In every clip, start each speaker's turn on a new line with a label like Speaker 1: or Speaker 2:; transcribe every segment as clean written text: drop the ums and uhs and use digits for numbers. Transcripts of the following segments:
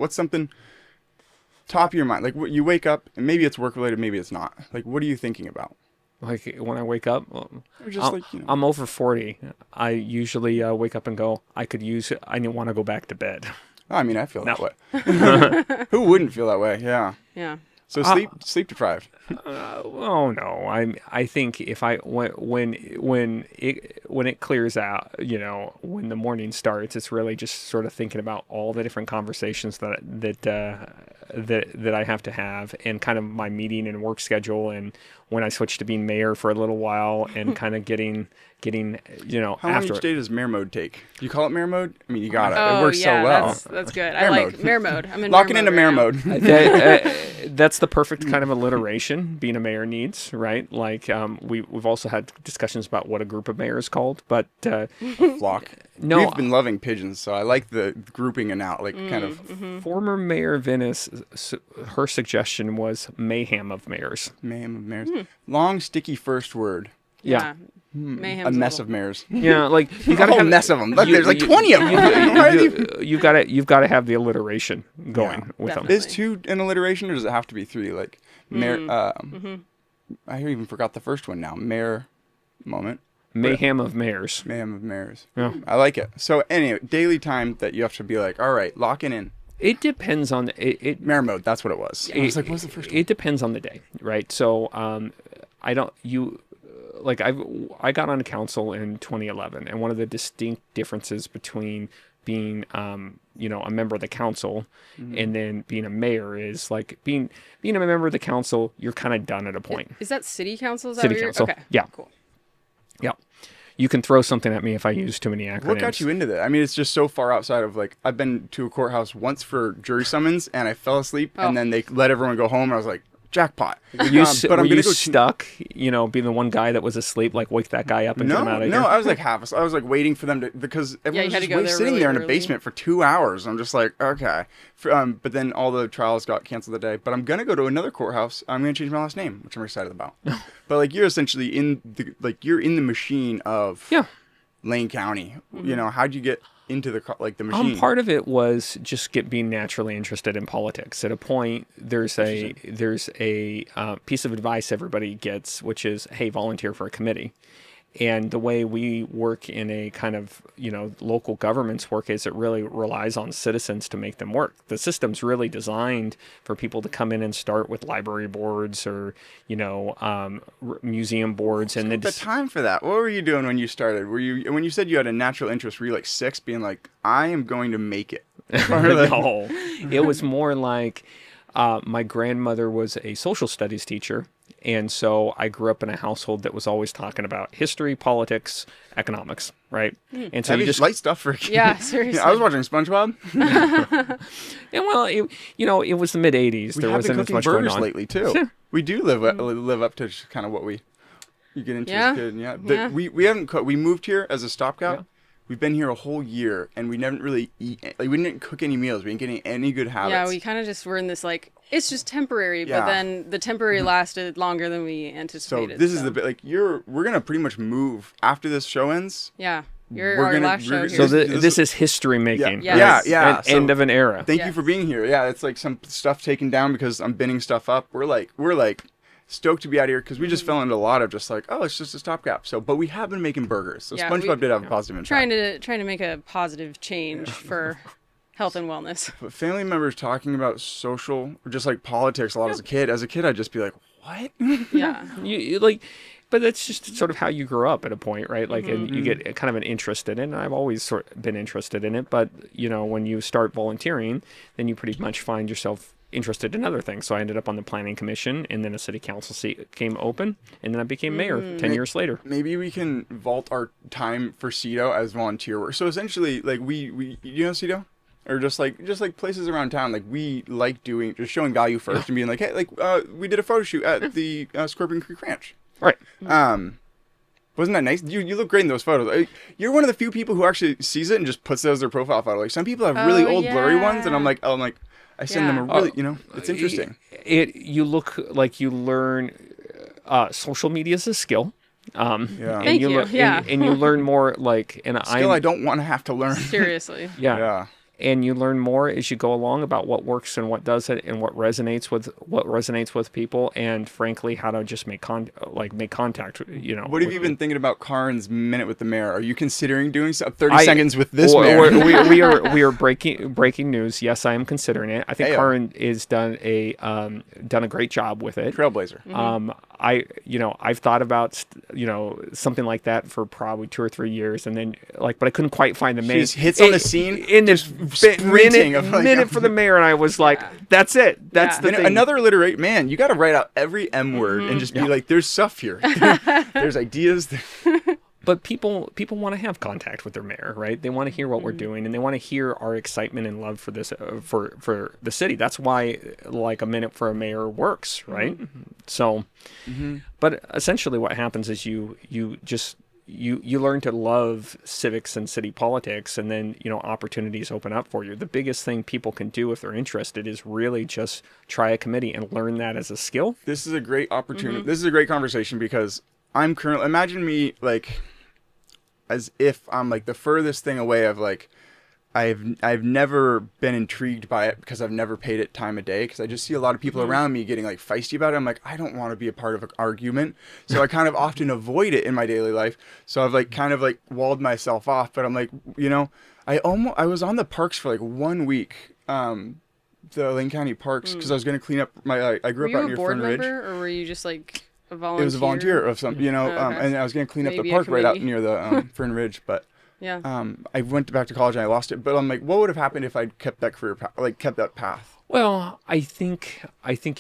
Speaker 1: What's something top of your mind? Like you wake up and maybe it's work related, maybe it's not. Like what are you thinking about?
Speaker 2: Like when I wake up,
Speaker 1: Or just like,
Speaker 2: I'm over 40. I usually wake up and go, I want to go back to bed.
Speaker 1: I mean, I feel
Speaker 2: No.
Speaker 1: that way. Who wouldn't feel that way? Yeah.
Speaker 3: Yeah.
Speaker 1: So sleep deprived.
Speaker 2: Oh no, I think if when it clears out, when the morning starts, it's really just sort of thinking about all the different conversations that I have to have, and kind of my meeting and work schedule, and when I switch to being mayor for a little while, and kind of getting
Speaker 1: How long
Speaker 2: after
Speaker 1: each day does mayor mode take? Do you call it mayor mode? I mean, you got it.
Speaker 3: Oh,
Speaker 1: It works so well.
Speaker 3: That's good.
Speaker 1: Mayor
Speaker 3: I like
Speaker 1: mode.
Speaker 3: mayor mode. I'm in
Speaker 1: Locking
Speaker 3: mayor
Speaker 1: into
Speaker 3: mode
Speaker 1: mayor
Speaker 3: right
Speaker 1: mode.
Speaker 2: That's the perfect kind of alliteration being a mayor needs, right? Like we've also had discussions about what a group of mayors called, but
Speaker 1: Flock.
Speaker 2: no,
Speaker 1: We've been loving pigeons, so I like the grouping and out, like kind of
Speaker 2: former Mayor Venice, her suggestion was mayhem of mayors.
Speaker 1: mayhem of mayors. Long, sticky first word.
Speaker 2: Yeah.
Speaker 3: Mayhem's
Speaker 1: A mess
Speaker 3: little-
Speaker 1: of mayors.
Speaker 2: Yeah, like you
Speaker 1: A
Speaker 2: got to
Speaker 1: whole
Speaker 2: have
Speaker 1: mess of them. Look, there's like 20 of them. Why are they-
Speaker 2: you've got to have the alliteration going with
Speaker 3: definitely.
Speaker 1: Is 2 an alliteration, or does it have to be 3? Like mayor. I even forgot the first one now. Mayor moment.
Speaker 2: them. Mayhem of mayors.
Speaker 1: Mayhem of mayors.
Speaker 2: Yeah.
Speaker 1: I like it. So anyway, daily time that you have to be like, all right, locking in.
Speaker 2: It depends on it.
Speaker 1: Mayor mode. That's what it was. I was like, what's the first one?
Speaker 2: It depends on the day, right? So I got on council in 2011, and one of the distinct differences between being a member of the council and then being a mayor is like being a member of the council, you're kind of done at a point.
Speaker 3: Is that city council? Is that
Speaker 2: City
Speaker 3: what you're-
Speaker 2: council.
Speaker 3: Okay.
Speaker 2: Yeah.
Speaker 3: Cool.
Speaker 2: Yeah. You can throw something at me if I use too many acronyms.
Speaker 1: What got you into that? I mean, it's just so far outside of like, I've been to a courthouse once for jury summons and I fell asleep and then they let everyone go home and I was like, jackpot.
Speaker 2: Were you,
Speaker 1: But I'm
Speaker 2: were
Speaker 1: gonna
Speaker 2: you
Speaker 1: go
Speaker 2: stuck, being the one guy that was asleep, like wake that guy up and get him out of here?
Speaker 1: I was like I was like waiting for them to, because everyone was
Speaker 3: had to
Speaker 1: just
Speaker 3: go there
Speaker 1: sitting
Speaker 3: really
Speaker 1: there in a
Speaker 3: early.
Speaker 1: basement for 2 hours. I'm just like, okay. But then all the trials got canceled that day. But I'm going to go to another courthouse. I'm going to change my last name, which I'm excited about. But like, you're essentially you're in the machine of Lane County. How'd you get into the machine?
Speaker 2: Part of it was just being naturally interested in politics. At a point, there's a piece of advice everybody gets, which is, hey, volunteer for a committee. And the way we work in a kind of, local governments work is it really relies on citizens to make them work. The system's really designed for people to come in and start with library boards or, museum boards. And
Speaker 1: the time for that. What were you doing when you started? When you said you had a natural interest, were you like 6 being like, I am going to make it?
Speaker 2: No, it was more like my grandmother was a social studies teacher. And so I grew up in a household that was always talking about history, politics, economics, right? And so
Speaker 1: Heavy
Speaker 2: you just
Speaker 1: light stuff for a kid.
Speaker 3: Yeah, seriously.
Speaker 1: I was watching SpongeBob.
Speaker 2: and well, it was the mid '80s.
Speaker 1: We
Speaker 2: There
Speaker 1: have
Speaker 2: wasn't
Speaker 1: been
Speaker 2: as
Speaker 1: cooking
Speaker 2: much going
Speaker 1: burgers
Speaker 2: on
Speaker 1: lately too. We do live up to just kind of what you get into as a kid. Yeah.
Speaker 3: Yeah.
Speaker 1: We haven't cooked. We moved here as a stopgap.
Speaker 2: Yeah.
Speaker 1: We've been here a whole year and we never really eat. Like we didn't cook any meals. We didn't get any good habits.
Speaker 3: Yeah, we kind of just were in this like, it's just temporary,
Speaker 1: Yeah.
Speaker 3: but then the temporary lasted longer than we
Speaker 1: So
Speaker 3: anticipated.
Speaker 1: this is the bit. Like we're gonna pretty much move after this show ends.
Speaker 3: Yeah,
Speaker 1: We're
Speaker 3: our
Speaker 1: gonna-
Speaker 3: last show
Speaker 1: we're-
Speaker 3: here.
Speaker 2: So this is history making.
Speaker 3: Yeah. Yes.
Speaker 1: Yeah. So
Speaker 2: End of an era.
Speaker 1: Thank you
Speaker 3: Yes.
Speaker 1: for being here. Yeah, it's like some stuff taken down because I'm binning stuff up. We're like stoked to be out here because we just fell into a lot of just like, oh, it's just a stopgap. So, but we have been making burgers. So
Speaker 3: Yeah,
Speaker 1: SpongeBob did have a positive impact.
Speaker 3: trying to make a positive change for health and wellness.
Speaker 1: But family members talking about social or just like politics a lot as a kid. As a kid, I'd just be like, what?
Speaker 3: Yeah.
Speaker 2: You like, but that's just sort of how you grow up at a point, right? Like, and you get kind of an interest in it. And I've always sort of been interested in it, but when you start volunteering, then you pretty much find yourself interested in other things. So I ended up on the planning commission, and then a city council seat came open, and then I became mayor 10 years later.
Speaker 1: Maybe we can vault our time for CETO as volunteer work. So essentially, like we CETO? Or just like places around town, like we like doing, just showing value first and being like, hey, we did a photo shoot at the Scorpion Creek Ranch.
Speaker 2: Right.
Speaker 1: Wasn't that nice? You look great in those photos. You're one of the few people who actually sees it and just puts it as their profile photo. Like some people have really old blurry ones, and I'm like, I send them a really, it's interesting.
Speaker 2: You look like you learn social media is a skill.
Speaker 1: Yeah.
Speaker 2: And
Speaker 3: Thank you.
Speaker 2: and you learn more like, and
Speaker 1: Skill I don't want to have to learn.
Speaker 3: Seriously.
Speaker 2: yeah.
Speaker 1: Yeah.
Speaker 2: and you learn more as you go along about what works and what doesn't, and what resonates with people, and frankly, how to just make contact. You know.
Speaker 1: What have you been thinking about Karin's minute with the mayor? Are you considering doing 30
Speaker 2: I-
Speaker 1: seconds with this
Speaker 2: Or-
Speaker 1: mayor?
Speaker 2: or we are breaking news. Yes, I am considering it. I think
Speaker 1: Hey-o.
Speaker 2: Karin is done a great job with it.
Speaker 1: Trailblazer.
Speaker 2: I've thought about something like that for probably 2 or 3 years, and then but I couldn't quite find the
Speaker 1: She
Speaker 2: main.
Speaker 1: just hits on the scene,
Speaker 2: in this
Speaker 1: sprinting of, like,
Speaker 2: minute for the mayor, and I was like, "That's it. That's
Speaker 3: Yeah.
Speaker 2: the
Speaker 1: And
Speaker 2: thing."
Speaker 1: another alliteration, man, you got to write out every M word and just be like, there's stuff here. There's ideas.
Speaker 2: But people want to have contact with their mayor, right? They want to hear what we're doing, and they want to hear our excitement and love for this for the city. That's why like a minute for a mayor works, right? So, but essentially, what happens is you learn to love civics and city politics, and then opportunities open up for you. The biggest thing people can do if they're interested is really just try a committee and learn that as a skill.
Speaker 1: This is a great opportunity. This is a great conversation because I'm currently, imagine me as if I'm like the furthest thing away of like, I've never been intrigued by it because I've never paid it time of day, because I just see a lot of people around me getting like feisty about it. I'm like, I don't want to be a part of an argument. So I kind of often avoid it in my daily life. So I've like kind of like walled myself off, but I'm like, I was on the parks for like 1 week, the Lane County parks, because I was going to clean up I grew
Speaker 3: Were
Speaker 1: up
Speaker 3: you
Speaker 1: out
Speaker 3: a
Speaker 1: near
Speaker 3: board
Speaker 1: Fern Ridge.
Speaker 3: member, or were you just like a volunteer?
Speaker 1: It was a volunteer of some,
Speaker 3: Okay.
Speaker 1: and I was going to clean up
Speaker 3: Maybe
Speaker 1: the
Speaker 3: a
Speaker 1: park right out
Speaker 3: committee.
Speaker 1: near the Fern Ridge, but
Speaker 3: Yeah.
Speaker 1: I went back to college and I lost it. But I'm like, what would have happened if I'd kept that career path, kept that path?
Speaker 2: Well, I think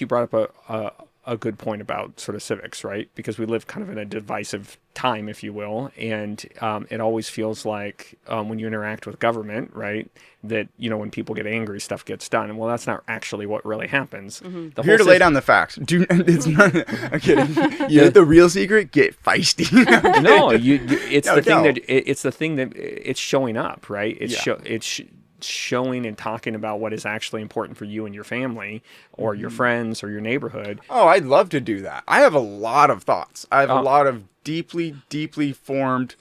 Speaker 2: you brought up a good point about sort of civics, right? Because we live kind of in a divisive time, if you will, and it always feels like when you interact with government, right, that when people get angry, stuff gets done. And well, that's not actually what really happens. The
Speaker 1: Here
Speaker 2: whole
Speaker 1: to lay down the facts. It's not. I'm kidding. The real secret: get feisty.
Speaker 2: No, it's
Speaker 1: No,
Speaker 2: the thing
Speaker 1: no.
Speaker 2: that it's the thing that it's showing up, right? It's
Speaker 1: Yeah.
Speaker 2: showing and talking about what is actually important for you and your family, or your friends, or your neighborhood.
Speaker 1: Oh, I'd love to do that. I have a lot of thoughts. I have a lot of deeply, deeply formed,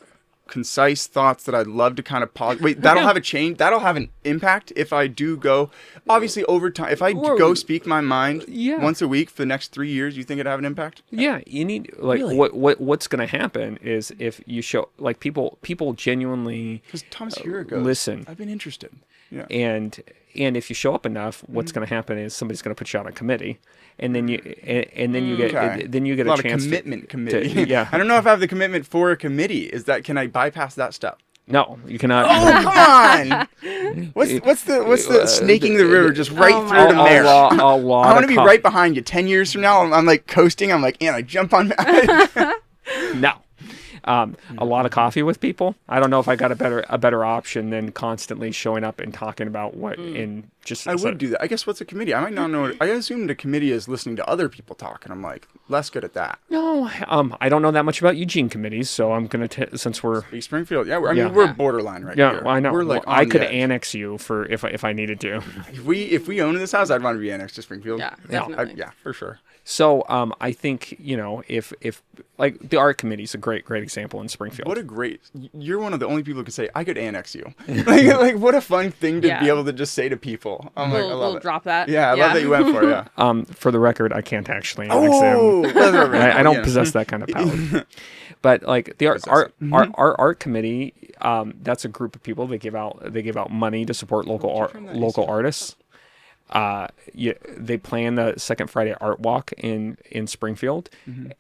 Speaker 1: concise thoughts that I'd love to kind of pause. Wait, that'll have a change. That'll have an impact if I do go. Obviously, over time, if I go speak my mind once a week for the next 3 years, you think it'd have an impact?
Speaker 2: Yeah, you need
Speaker 1: Really?
Speaker 2: what's going to happen is if you show like people genuinely
Speaker 1: Because Thomas Hero goes,
Speaker 2: listen.
Speaker 1: I've been interested. Yeah.
Speaker 2: and if you show up enough, what's going to happen is somebody's going to put you on a committee, and then you get
Speaker 1: Okay.
Speaker 2: then you get
Speaker 1: a lot
Speaker 2: a chance
Speaker 1: of commitment
Speaker 2: to
Speaker 1: committee.
Speaker 2: yeah.
Speaker 1: I don't know if I have the commitment for a committee. Can I bypass that step?
Speaker 2: No, you cannot.
Speaker 1: Oh, come on! What's the snaking the river just right
Speaker 3: Oh my
Speaker 1: through the
Speaker 3: gosh.
Speaker 1: mayor?
Speaker 2: A lot
Speaker 1: I want to
Speaker 2: of
Speaker 1: be
Speaker 2: co-
Speaker 1: right behind you. 10 years from now, I'm like coasting. I'm like, and I jump on.
Speaker 2: No. A lot of coffee with people. I don't know if I got a better option than constantly showing up and talking about what in just.
Speaker 1: I would do that. I guess what's a committee? I might not know. I assumed a committee is listening to other people talk, and I'm like less good at that.
Speaker 2: No, I don't know that much about Eugene committees, so I'm gonna since we're.
Speaker 1: Springfield, yeah. I
Speaker 2: Yeah.
Speaker 1: mean, we're borderline right
Speaker 2: Yeah,
Speaker 1: here.
Speaker 2: well, I know.
Speaker 1: We're like
Speaker 2: Well, I
Speaker 1: on the
Speaker 2: could
Speaker 1: edge.
Speaker 2: annex you for if I needed to.
Speaker 1: If we own this house, I'd want to be annexed to Springfield.
Speaker 3: Yeah,
Speaker 2: Yeah.
Speaker 3: definitely.
Speaker 1: Yeah, for sure.
Speaker 2: So I think if like the art committee is a great example in Springfield.
Speaker 1: What a great! You're one of the only people who could say I could annex you. like what a fun thing to
Speaker 3: Yeah.
Speaker 1: be able to just say to people. I'm like, I love
Speaker 3: We'll
Speaker 1: it.
Speaker 3: drop that.
Speaker 1: Yeah, I love that you went for it. Yeah.
Speaker 2: For the record, I can't actually annex
Speaker 1: Oh,
Speaker 2: him. I don't
Speaker 1: yeah.
Speaker 2: possess that kind of power. But like the art committee, that's a group of people that give out money to support local artists. They plan the Second Friday Art Walk in Springfield.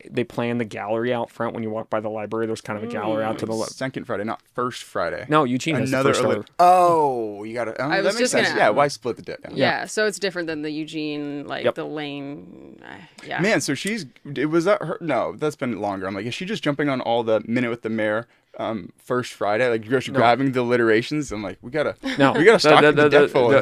Speaker 2: They plan the gallery out front when you walk by the library. There's kind of a gallery out to the left.
Speaker 1: Second Friday, not first Friday.
Speaker 2: No, Eugene has the
Speaker 1: Another.
Speaker 2: first ever.
Speaker 1: Oh, you got to.
Speaker 3: I
Speaker 1: that
Speaker 3: was
Speaker 1: makes
Speaker 3: just
Speaker 1: sense.
Speaker 3: gonna-
Speaker 1: Yeah, why split the dip?
Speaker 3: Yeah, so it's different than the Eugene, like
Speaker 2: Yep.
Speaker 3: the Lane. Yeah.
Speaker 1: Man, so was that her? No, that's been longer. I'm like, is she just jumping on all the minute with the mayor? First Friday, like you're just grabbing the alliterations. I'm like, we gotta stock the deck full.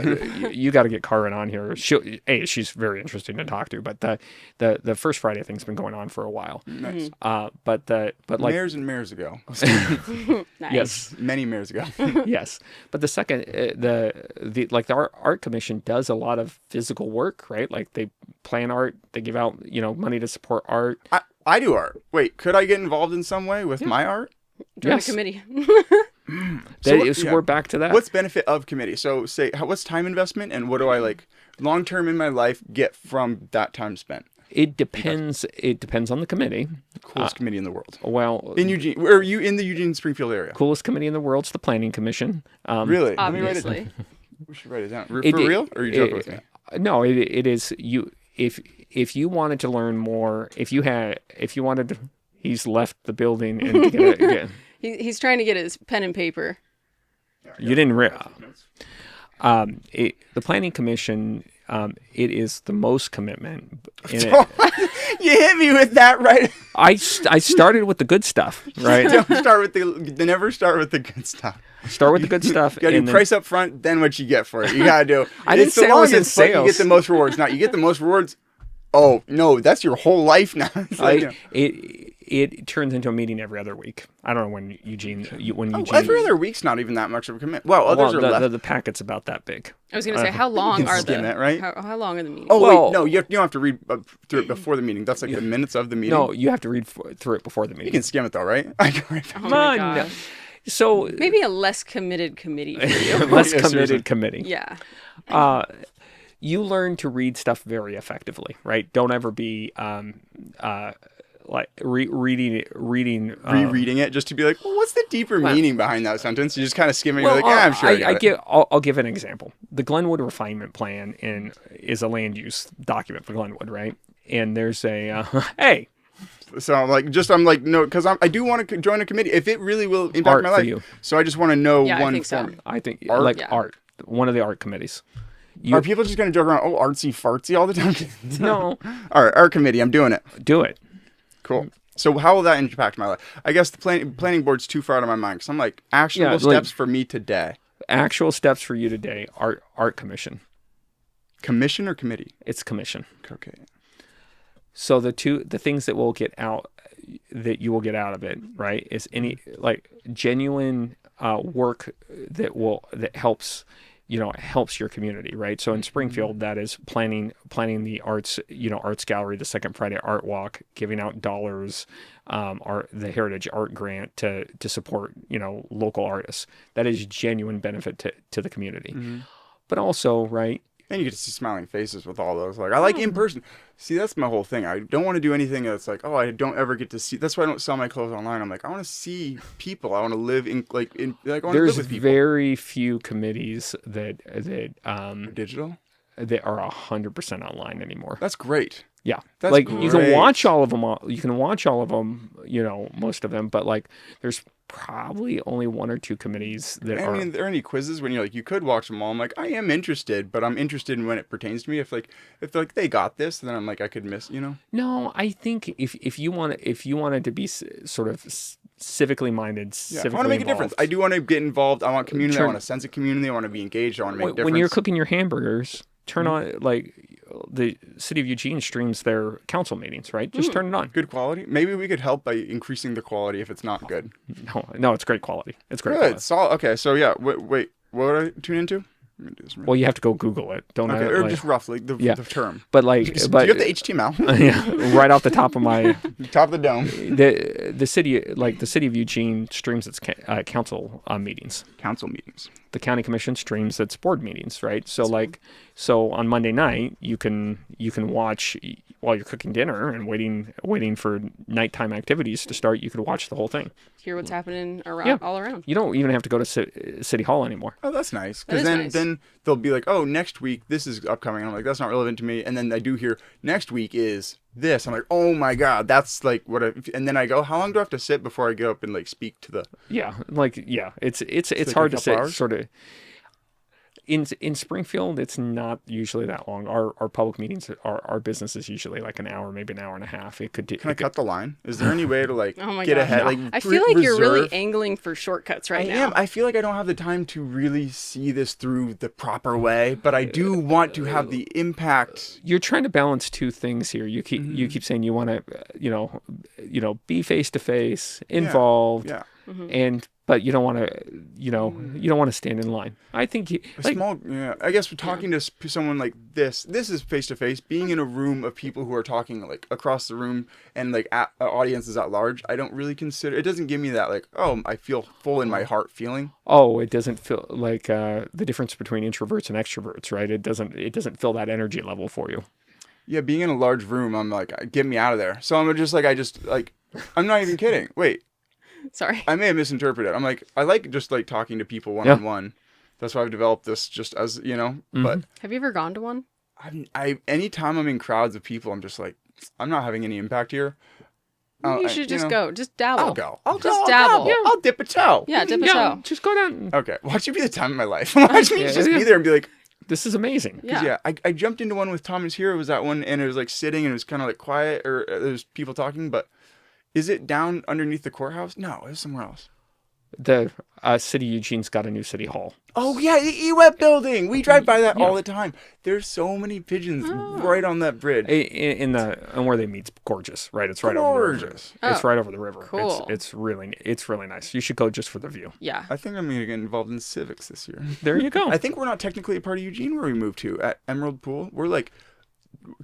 Speaker 2: You got to get Karin on here. She's very interesting to talk to. But the First Friday thing's been going on for a while.
Speaker 1: Nice.
Speaker 2: But like
Speaker 1: Mayors and mayors ago.
Speaker 3: Nice.
Speaker 2: yes,
Speaker 1: Many mayors ago.
Speaker 2: yes. But the second the art commission does a lot of physical work, right? Like they plan art, they give out money to support art.
Speaker 1: I do art. Wait, could I get involved in some way with my art?
Speaker 3: Join
Speaker 2: Yes.
Speaker 3: a committee.
Speaker 2: We're back to that.
Speaker 1: What's benefit of committee? So say, what's time investment, and what do I like long term in my life get from that time spent?
Speaker 2: It depends. It depends on the committee.
Speaker 1: Coolest committee in the world.
Speaker 2: Well,
Speaker 1: in Eugene, where are you in the Eugene Springfield area?
Speaker 2: Coolest committee in the world's the Planning Commission.
Speaker 1: Really?
Speaker 3: Obviously.
Speaker 1: Let me write it down. We should write it down. For real? Or are you joking with me?
Speaker 2: No, it is you. If you wanted to learn more, if you wanted to, he's left the building and
Speaker 3: He's trying to get his pen and paper.
Speaker 2: You didn't. The Planning Commission. It is the most commitment in it.
Speaker 1: You hit me with that, right?
Speaker 2: I started with the good stuff, right?
Speaker 1: Never start with the good stuff.
Speaker 2: Start with the good stuff.
Speaker 1: You gotta do price up front, then what you get for it. You gotta do.
Speaker 2: I didn't say I was in sales.
Speaker 1: You get the most rewards. Now you get the most rewards. Oh no, that's your whole life now.
Speaker 2: It turns into a meeting every other week. I don't know when Eugene.
Speaker 1: Every other week's not even that much of a commitment. Well, others are left.
Speaker 2: The packet's about that big.
Speaker 3: I was going to say, how long are
Speaker 1: skim
Speaker 3: the?
Speaker 1: It, right?
Speaker 3: How long are the meetings?
Speaker 1: Oh wait, no, you don't have to read through it before the meeting. That's like the minutes of the meeting.
Speaker 2: No, you have to read through it before the meeting.
Speaker 1: You can skim it though, right? I can write
Speaker 3: Oh my gosh.
Speaker 2: So
Speaker 3: maybe a less committed committee for you.
Speaker 2: Less committed committee.
Speaker 3: Yeah.
Speaker 2: You learn to read stuff very effectively, right? Don't ever be like rereading
Speaker 1: it just to be like, well, what's the deeper meaning behind that sentence? You just kind of skim it. You're like, yeah, I'm sure.
Speaker 2: I'll give an example. The Glenwood Refinement Plan is a land use document for Glenwood, right? And there's a hey.
Speaker 1: So I'm like, no, because I do want to join a committee if it really will impact
Speaker 2: art
Speaker 1: my life.
Speaker 2: You.
Speaker 1: So I just want to know one
Speaker 3: I think so.
Speaker 2: I think
Speaker 1: art?
Speaker 2: Art, one of the art committees.
Speaker 1: Are people just going to joke around, artsy fartsy all the time?
Speaker 2: No.
Speaker 1: All right, art committee, I'm doing it.
Speaker 2: Do it.
Speaker 1: Cool. So how will that impact my life? I guess the planning board's too far out of my mind because I'm like, actionable steps for me today.
Speaker 2: Actual steps for you today. Art commission.
Speaker 1: Commission or committee?
Speaker 2: It's commission.
Speaker 1: Okay.
Speaker 2: So the things that will get out, that you will get out of it, right, is any like genuine work that helps. Helps your community, right? So in Springfield, that is planning the arts, arts gallery, the Second Friday Art Walk, giving out dollars, the Heritage Art Grant to support, local artists. That is genuine benefit to the community. Mm-hmm. But also, right?
Speaker 1: And you get to see smiling faces with all those. Like, I like in person. See, that's my whole thing. I don't want to do anything that's like, I don't ever get to see. That's why I don't sell my clothes online. I'm like, I want to see people. I want to live I want to live with people.
Speaker 2: There's very few committees that
Speaker 1: digital
Speaker 2: that are 100% online anymore.
Speaker 1: That's great.
Speaker 2: Yeah,
Speaker 1: that's
Speaker 2: like
Speaker 1: great.
Speaker 2: you can watch all of them. You can watch all of them. Most of them. But like, there's probably only one or two committees that are.
Speaker 1: I mean, are there any quizzes when you're like, you could watch them all? I'm like, I am interested, but I'm interested in when it pertains to me. If they got this, then I'm like, I could miss.
Speaker 2: No, I think if you wanted to be sort of civically minded, civically
Speaker 1: I want to make
Speaker 2: involved,
Speaker 1: a difference. I do want to get involved. I want community. I want a sense of community. I want to be engaged. I want to make a difference.
Speaker 2: When you're cooking your hamburgers, turn on the city of Eugene streams their council meetings, right? Just turn it on.
Speaker 1: Good quality. Maybe we could help by increasing the quality if it's not good.
Speaker 2: No, it's great quality. It's great.
Speaker 1: Good. Okay. So yeah. Wait. What would I tune into? I'm gonna do this
Speaker 2: well, you have to go Google it. Don't
Speaker 1: okay, or just roughly the term.
Speaker 2: But
Speaker 1: do you have the HTML?
Speaker 2: Yeah, right off the top of my
Speaker 1: top of the dome.
Speaker 2: The city of Eugene streams its council meetings.
Speaker 1: Council meetings.
Speaker 2: The county commission streams its board meetings, right? So on Monday night you can watch while you're cooking dinner and waiting for nighttime activities to start. You could watch the whole thing.
Speaker 3: Hear what's happening all around.
Speaker 2: You don't even have to go to City Hall anymore.
Speaker 1: Oh, that's nice. Because then they'll be like, oh, next week this is upcoming. And I'm like, that's not relevant to me. And then I do hear next week is this. I'm like, oh my god, that's like what. And then I go, how long do I have to sit before I go up and speak to the?
Speaker 2: Yeah, it's hard to sit sort of. In Springfield, it's not usually that long. Our public meetings, our business is usually like an hour, maybe an hour and a half. Can
Speaker 1: I cut the line? Is there any way to
Speaker 3: oh
Speaker 1: get ahead?
Speaker 3: No. I feel like you're really angling for shortcuts right now.
Speaker 1: I am. I feel like I don't have the time to really see this through the proper way, but I do want to have the impact.
Speaker 2: You're trying to balance two things here. You keep saying you want to, be face to face, involved,
Speaker 1: yeah.
Speaker 2: and but you don't want to, you don't want to stand in line. I think
Speaker 1: Yeah, I guess talking to someone like this is face to face. Being in a room of people who are talking like across the room and like audiences at large, I don't really consider. It doesn't give me that like, oh, I feel full in my heart feeling.
Speaker 2: Oh, it doesn't feel like the difference between introverts and extroverts, right? It doesn't feel that energy level for you.
Speaker 1: Yeah, being in a large room, I'm like, get me out of there. So I'm just like, I'm not even kidding. Wait.
Speaker 3: Sorry.
Speaker 1: I may have misinterpreted. I'm like, I like just like talking to people one-on-one. That's why I've developed this just as, but
Speaker 3: Have you ever gone to one?
Speaker 1: anytime I'm in crowds of people, I'm just like, I'm not having any impact here.
Speaker 3: You should just go. Just dabble.
Speaker 1: I'll go.
Speaker 3: Just dabble.
Speaker 1: Yeah. I'll dip a toe.
Speaker 3: Yeah, dip a toe.
Speaker 2: Just go down.
Speaker 1: Okay. Watch it be the time of my life. Watch me just be there and be like,
Speaker 2: this is amazing.
Speaker 3: Yeah.
Speaker 1: I jumped into one with Thomas here. It was that one, and it was like sitting, and it was kind of like quiet, or there's people talking, but is it down underneath the courthouse? No, it's somewhere else.
Speaker 2: The city of Eugene's got a new city hall.
Speaker 1: Oh yeah, the EWEB building. We drive by that all the time. There's so many pigeons right on that bridge.
Speaker 2: And where they meet's gorgeous, right? It's right over the river. It's right over the river.
Speaker 3: Cool.
Speaker 2: It's really nice. You should go just for the view.
Speaker 3: Yeah.
Speaker 1: I think I'm gonna get involved in civics this year.
Speaker 2: There you go.
Speaker 1: I think we're not technically a part of Eugene where we moved to at Emerald Pool. We're like,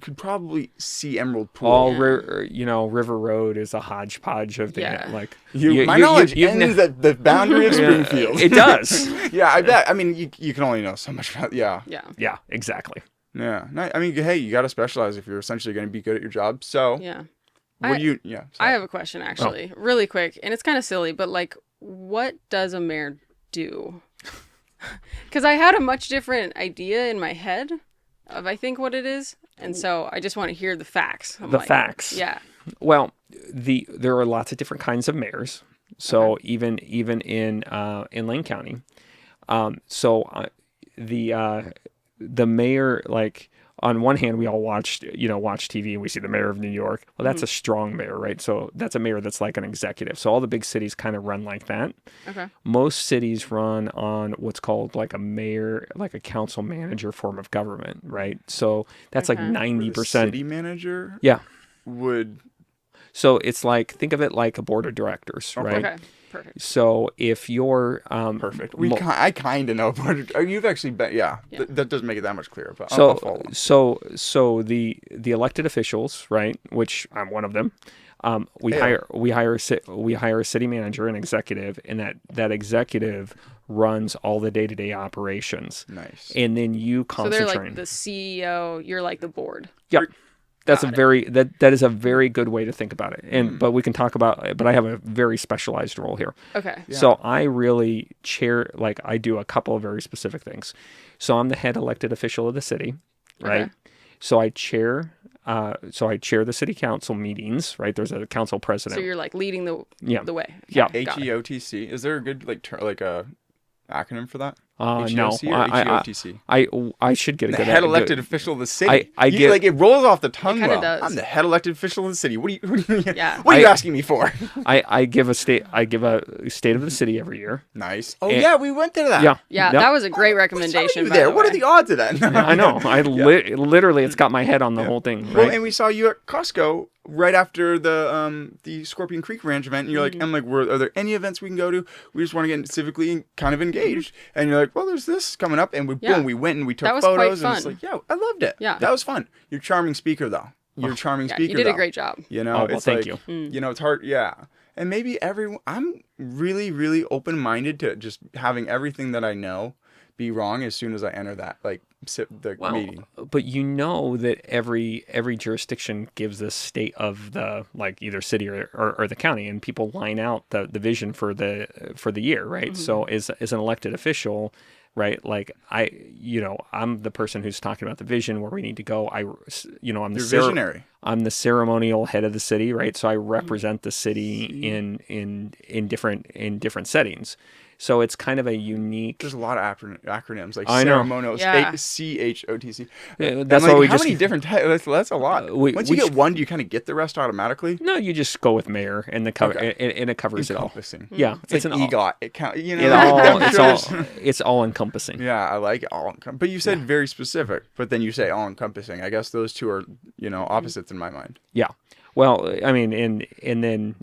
Speaker 1: could probably see Emerald Pool.
Speaker 2: All River Road is a hodgepodge of the like.
Speaker 1: My knowledge ends at the boundary of Springfield.
Speaker 2: It does.
Speaker 1: Yeah, I bet. I mean, you can only know so much about. Yeah.
Speaker 2: Yeah. Exactly.
Speaker 1: Yeah. I mean, hey, you got to specialize if you're essentially going to be good at your job. So.
Speaker 3: Yeah.
Speaker 1: What do you? Yeah.
Speaker 3: I have a question actually, really quick, and it's kind of silly, but like, what does a mayor do? Because I had a much different idea in my head of I think what it is, and so I just want to hear the facts.
Speaker 2: Facts. Yeah. Well, there are lots of different kinds of mayors. So even in Lane County, the mayor, like, on one hand, we all watch TV and we see the mayor of New York. Well, that's a strong mayor, right? So that's a mayor that's like an executive. So all the big cities kind of run like that.
Speaker 3: Okay.
Speaker 2: Most cities run on what's called like a mayor, like a council manager form of government, right? So that's like 90%.
Speaker 1: City manager.
Speaker 2: Yeah.
Speaker 1: Would.
Speaker 2: So it's like, think of it like a board of directors, right?
Speaker 3: Okay. Perfect.
Speaker 2: So if you're
Speaker 1: perfect, I kind of know. You've actually been, that doesn't make it that much clearer. But
Speaker 2: so
Speaker 1: I'll follow.
Speaker 2: So the elected officials, right? Which I'm one of them. We hire a city manager, an executive, and that executive runs all the day-to-day operations.
Speaker 1: Nice.
Speaker 2: And then you concentrate.
Speaker 3: So they're like the CEO. You're like the board.
Speaker 2: Yep. That is a very good way to think about it. And but we can talk about, but I have a very specialized role here.
Speaker 3: Okay.
Speaker 1: Yeah.
Speaker 2: So I really I do a couple of very specific things. So I'm the head elected official of the city, right?
Speaker 3: Okay.
Speaker 2: So I chair the city council meetings, right? There's a council president.
Speaker 3: So you're like leading the way.
Speaker 2: Yeah.
Speaker 1: HEOTC. Is there a good acronym for that?
Speaker 2: No,
Speaker 1: HEOC or HEOTC?
Speaker 2: I should get a
Speaker 1: the
Speaker 2: good
Speaker 1: head elected official of the city. It rolls off the tongue well.
Speaker 3: Does.
Speaker 1: I'm the head elected official of the city. What are you asking me for?
Speaker 2: I give a state of the city every year.
Speaker 1: Nice. Oh yeah, we went to that.
Speaker 2: Yeah.
Speaker 3: Yeah, that was a great recommendation.
Speaker 1: There. What are the odds of that?
Speaker 2: I know. Literally, it's got my head on the whole thing. Right?
Speaker 1: Well, and we saw you at Costco right after the Scorpion Creek Ranch event, and you're like, I'm like, are there any events we can go to? We just want to get civically kind of engaged. And you're like, well, there's this coming up, and we went and we took photos, and it's like, I loved it.
Speaker 3: Yeah,
Speaker 1: that was fun. You're a charming speaker, though. You're a charming speaker.
Speaker 3: You did a great job.
Speaker 1: It's
Speaker 2: thank
Speaker 1: like,
Speaker 2: you.
Speaker 1: It's hard. Yeah, and maybe I'm really, really open-minded to just having everything that I know be wrong as soon as I enter that meeting.
Speaker 2: But you know that every jurisdiction gives the state of the either city or the county, and people line out the vision for the year, right? Mm-hmm. So as an elected official, right? Like I'm the person who's talking about the vision, where we need to go. I'm the
Speaker 1: visionary.
Speaker 2: I'm the ceremonial head of the city, right? So I represent the city in different settings. So it's kind of a unique.
Speaker 1: There's a lot of acronyms like
Speaker 2: ceremonial,
Speaker 1: CHOTC.
Speaker 2: That's why we
Speaker 1: how many different types? That's a lot. Once you get one, do you kind of get the rest automatically?
Speaker 2: No, you just go with mayor, and and it covers it all. Yeah,
Speaker 1: it's an EGOT.
Speaker 2: It's all encompassing.
Speaker 1: Yeah, I like it all encompassing. But you said very specific. But then you say all encompassing. I guess those two are opposites in my mind.
Speaker 2: Yeah. Well, I mean, and then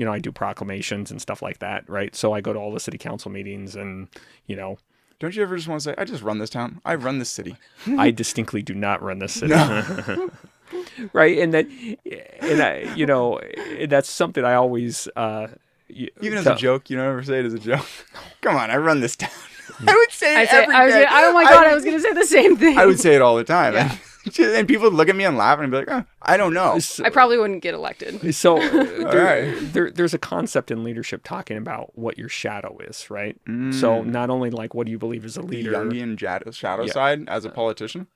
Speaker 2: I do proclamations and stuff like that, right? So I go to all the city council meetings, and
Speaker 1: Don't you ever just want to say, I just run this town? I run this city.
Speaker 2: I distinctly do not run this city.
Speaker 1: No.
Speaker 2: Right, and that's something I always
Speaker 1: Even as a joke, you don't ever say it as a joke. Come on, I run this town. I would say it every day.
Speaker 3: Oh my God, I was going to say the same thing.
Speaker 1: I would say it all the time.
Speaker 3: Yeah.
Speaker 1: And people would look at me and laugh and be like, oh, I don't know.
Speaker 3: I probably wouldn't get elected.
Speaker 2: So
Speaker 1: right.
Speaker 2: there's a concept in leadership talking about what your shadow is, right? So not only like what do you believe as a leader,
Speaker 1: the Jungian shadow side as a politician,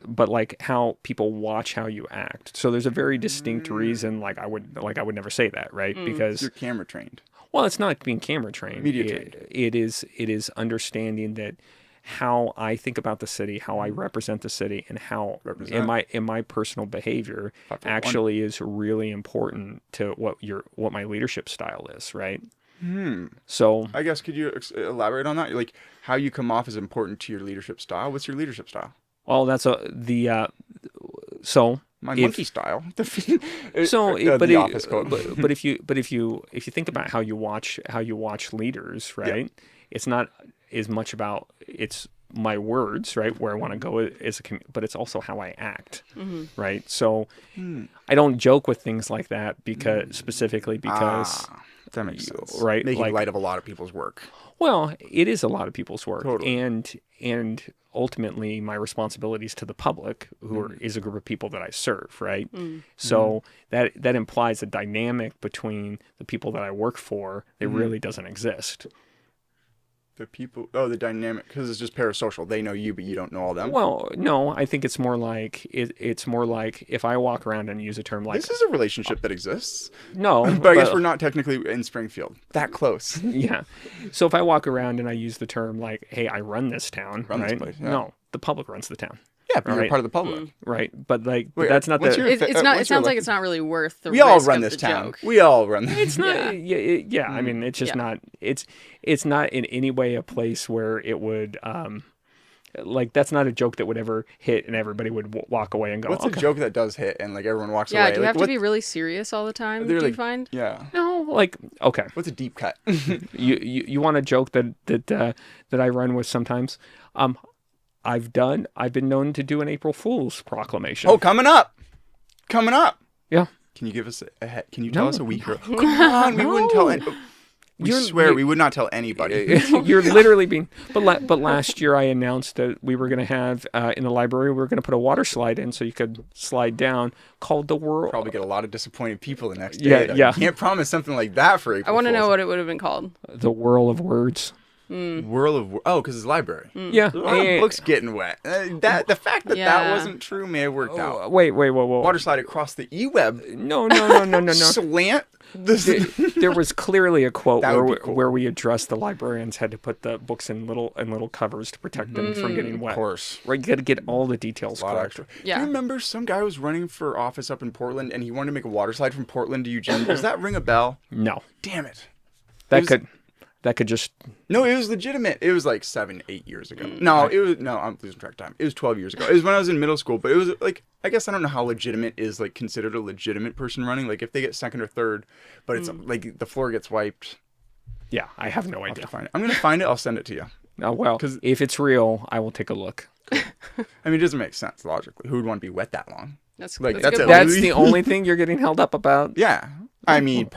Speaker 2: but like how people watch how you act. So there's a very distinct reason. Like I would never say that, right? Because
Speaker 1: you're camera trained.
Speaker 2: Well, it's not being camera trained.
Speaker 1: Media trained.
Speaker 2: It is understanding that how I think about the city, how I represent the city, and how in my personal behavior actually is really important to what my leadership style is, right? So
Speaker 1: I guess could you elaborate on that? Like how you come off is important to your leadership style. What's your leadership style?
Speaker 2: well, that's so.
Speaker 1: My monkey style.
Speaker 2: So,
Speaker 1: the office code.
Speaker 2: but if you think about how you watch leaders, right?
Speaker 1: Yeah.
Speaker 2: It's not as much about it's my words, right, where I want to go as but it's also how I act, right? So I don't joke with things like that because
Speaker 1: that makes sense.
Speaker 2: Right,
Speaker 1: making light of a lot of people's work.
Speaker 2: Well, it is a lot of people's work,
Speaker 1: Totally.
Speaker 2: and ultimately my responsibilities to the public, is a group of people that I serve, right? So that implies a dynamic between the people that I work for that really doesn't exist.
Speaker 1: The dynamic, because it's just parasocial. They know you, but you don't know all them.
Speaker 2: Well, no, I think it's more like it's more like if I walk around and use a term like
Speaker 1: this is a relationship that exists.
Speaker 2: No,
Speaker 1: but I guess we're not technically in Springfield. That close.
Speaker 2: Yeah. So if I walk around and I use the term like, "Hey, I run this town,"
Speaker 1: Run this
Speaker 2: right?
Speaker 1: place, yeah.
Speaker 2: No, the public runs the town.
Speaker 1: Yeah, but you're
Speaker 2: Right.
Speaker 1: part of the public.
Speaker 2: Right, but like
Speaker 1: Wait,
Speaker 2: that's not
Speaker 1: what's
Speaker 2: the.
Speaker 1: your-
Speaker 3: It's not. It
Speaker 1: what's
Speaker 3: sounds
Speaker 1: your
Speaker 3: like it's not really worth the
Speaker 1: We all
Speaker 3: risk
Speaker 1: run
Speaker 3: of
Speaker 1: this
Speaker 3: the
Speaker 1: town.
Speaker 3: joke.
Speaker 1: We all run this.
Speaker 2: It's not. Yeah. I mean, it's just not. It's not in any way a place where it would. Like that's not a joke that would ever hit and everybody would walk away and go.
Speaker 1: What's
Speaker 2: okay.
Speaker 1: a joke that does hit and like everyone walks
Speaker 3: Yeah,
Speaker 1: away?
Speaker 3: do you
Speaker 1: Like,
Speaker 3: have to be really serious all the time? Do you find?
Speaker 1: Yeah.
Speaker 2: No, like okay.
Speaker 1: What's a deep cut?
Speaker 2: You want a joke that I run with sometimes. I've been known to do an April Fool's proclamation.
Speaker 1: Oh, coming up.
Speaker 2: Yeah.
Speaker 1: Can you give us can you tell
Speaker 2: No.
Speaker 1: us a week early? Come on, we wouldn't tell any. We swear we would not tell anybody.
Speaker 2: You're literally being. But last year I announced that we were going to have in the library we were going to put a water slide in so you could slide down called the world.
Speaker 1: Probably get a lot of disappointed people the next day.
Speaker 2: Yeah.
Speaker 1: You can't promise something like that for April
Speaker 3: I want to know
Speaker 1: Fools.
Speaker 3: what it would have been called.
Speaker 2: The whirl of words.
Speaker 1: Whirl of because it's library.
Speaker 2: Yeah.
Speaker 1: A lot of books getting wet. The fact that
Speaker 3: Yeah.
Speaker 1: wasn't true may have worked out.
Speaker 2: Wait, whoa.
Speaker 1: Water slide across the e-web.
Speaker 2: No.
Speaker 1: Slant.
Speaker 2: There was clearly a quote
Speaker 1: That would be cool.
Speaker 2: where we addressed the librarians had to put the books in little covers to protect them from getting wet.
Speaker 1: Of course.
Speaker 2: Right, you got to get all the details
Speaker 1: A lot
Speaker 2: correct.
Speaker 1: extra.
Speaker 3: Yeah.
Speaker 1: Do you remember some guy was running for office up in Portland and he wanted to make a water slide from Portland to Eugene? Does that ring a bell?
Speaker 2: No,
Speaker 1: Damn it.
Speaker 2: that could just
Speaker 1: No, it was legitimate. It was like 7-8 years ago. No, I'm losing track of time. It was 12 years ago. It was when I was in middle school, but it was like, I guess I don't know how legitimate is like considered a legitimate person running. Like if they get second or third, but it's like the floor gets wiped.
Speaker 2: yeah. I have no
Speaker 1: I'll have
Speaker 2: idea.
Speaker 1: to find it. I'm going to find it. I'll send it to you.
Speaker 2: Well, if it's real, I will take a look.
Speaker 1: I mean, it doesn't make sense logically. Who would want to be wet that long?
Speaker 3: That's
Speaker 1: Like,
Speaker 3: a
Speaker 1: that's
Speaker 3: good
Speaker 1: a-
Speaker 3: point.
Speaker 2: That's the only thing you're getting held up about.
Speaker 1: Yeah. I mean,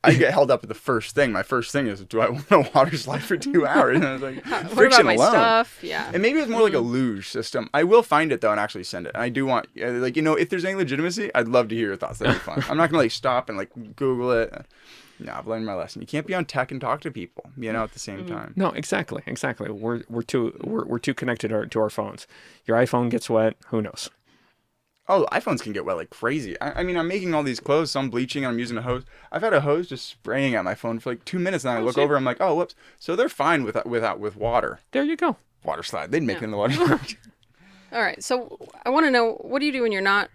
Speaker 1: I get held up at the first thing. My first thing is, do I want a water slide for 2 hours? And I was like,
Speaker 3: What about
Speaker 1: friction
Speaker 3: my
Speaker 1: alone.
Speaker 3: stuff? Yeah.
Speaker 1: And maybe it's more like a luge system. I will find it though and actually send it. And I do want, like, if there's any legitimacy, I'd love to hear your thoughts. That'd be fun. I'm not gonna like stop and like Google it. No, I've learned my lesson. You can't be on tech and talk to people, at the same time.
Speaker 2: No, exactly. We're too connected to our phones. Your iPhone gets wet. Who knows?
Speaker 1: Oh, iPhones can get wet like crazy. I mean, I'm making all these clothes, so I'm bleaching and I'm using a hose. I've had a hose just spraying at my phone for like 2 minutes, and I look over, I'm like, oh, whoops. So they're fine with water.
Speaker 2: There you go.
Speaker 1: Water slide. They'd make it in the water.
Speaker 3: All right. So I want to know, what do you do when you're not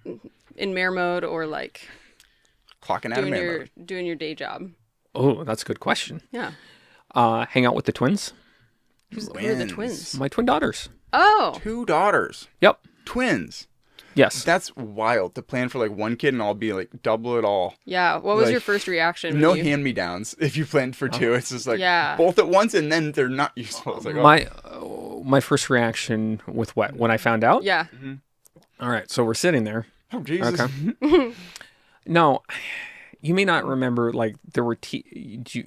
Speaker 3: in mayor mode or like
Speaker 1: Clocking out of man mode.
Speaker 3: doing your day job?
Speaker 2: Oh, that's a good question.
Speaker 3: Yeah.
Speaker 2: Hang out with the twins.
Speaker 3: Who are the twins?
Speaker 2: My twin daughters.
Speaker 3: Oh.
Speaker 1: 2 daughters.
Speaker 2: Yep.
Speaker 1: Twins.
Speaker 2: Yes.
Speaker 1: That's wild to plan for like one kid and I'll be like double it all.
Speaker 3: Yeah. What was
Speaker 1: Like,
Speaker 3: your first reaction?
Speaker 1: No
Speaker 3: when you...
Speaker 1: hand-me-downs if you planned for two. It's just like
Speaker 3: Yeah.
Speaker 1: both at once and then they're not useful. It's like,
Speaker 2: My first reaction with what? When I found out?
Speaker 3: Yeah.
Speaker 2: All right, so we're sitting there.
Speaker 1: oh Jesus.
Speaker 2: Okay. No, you may not remember, like, there were TVs,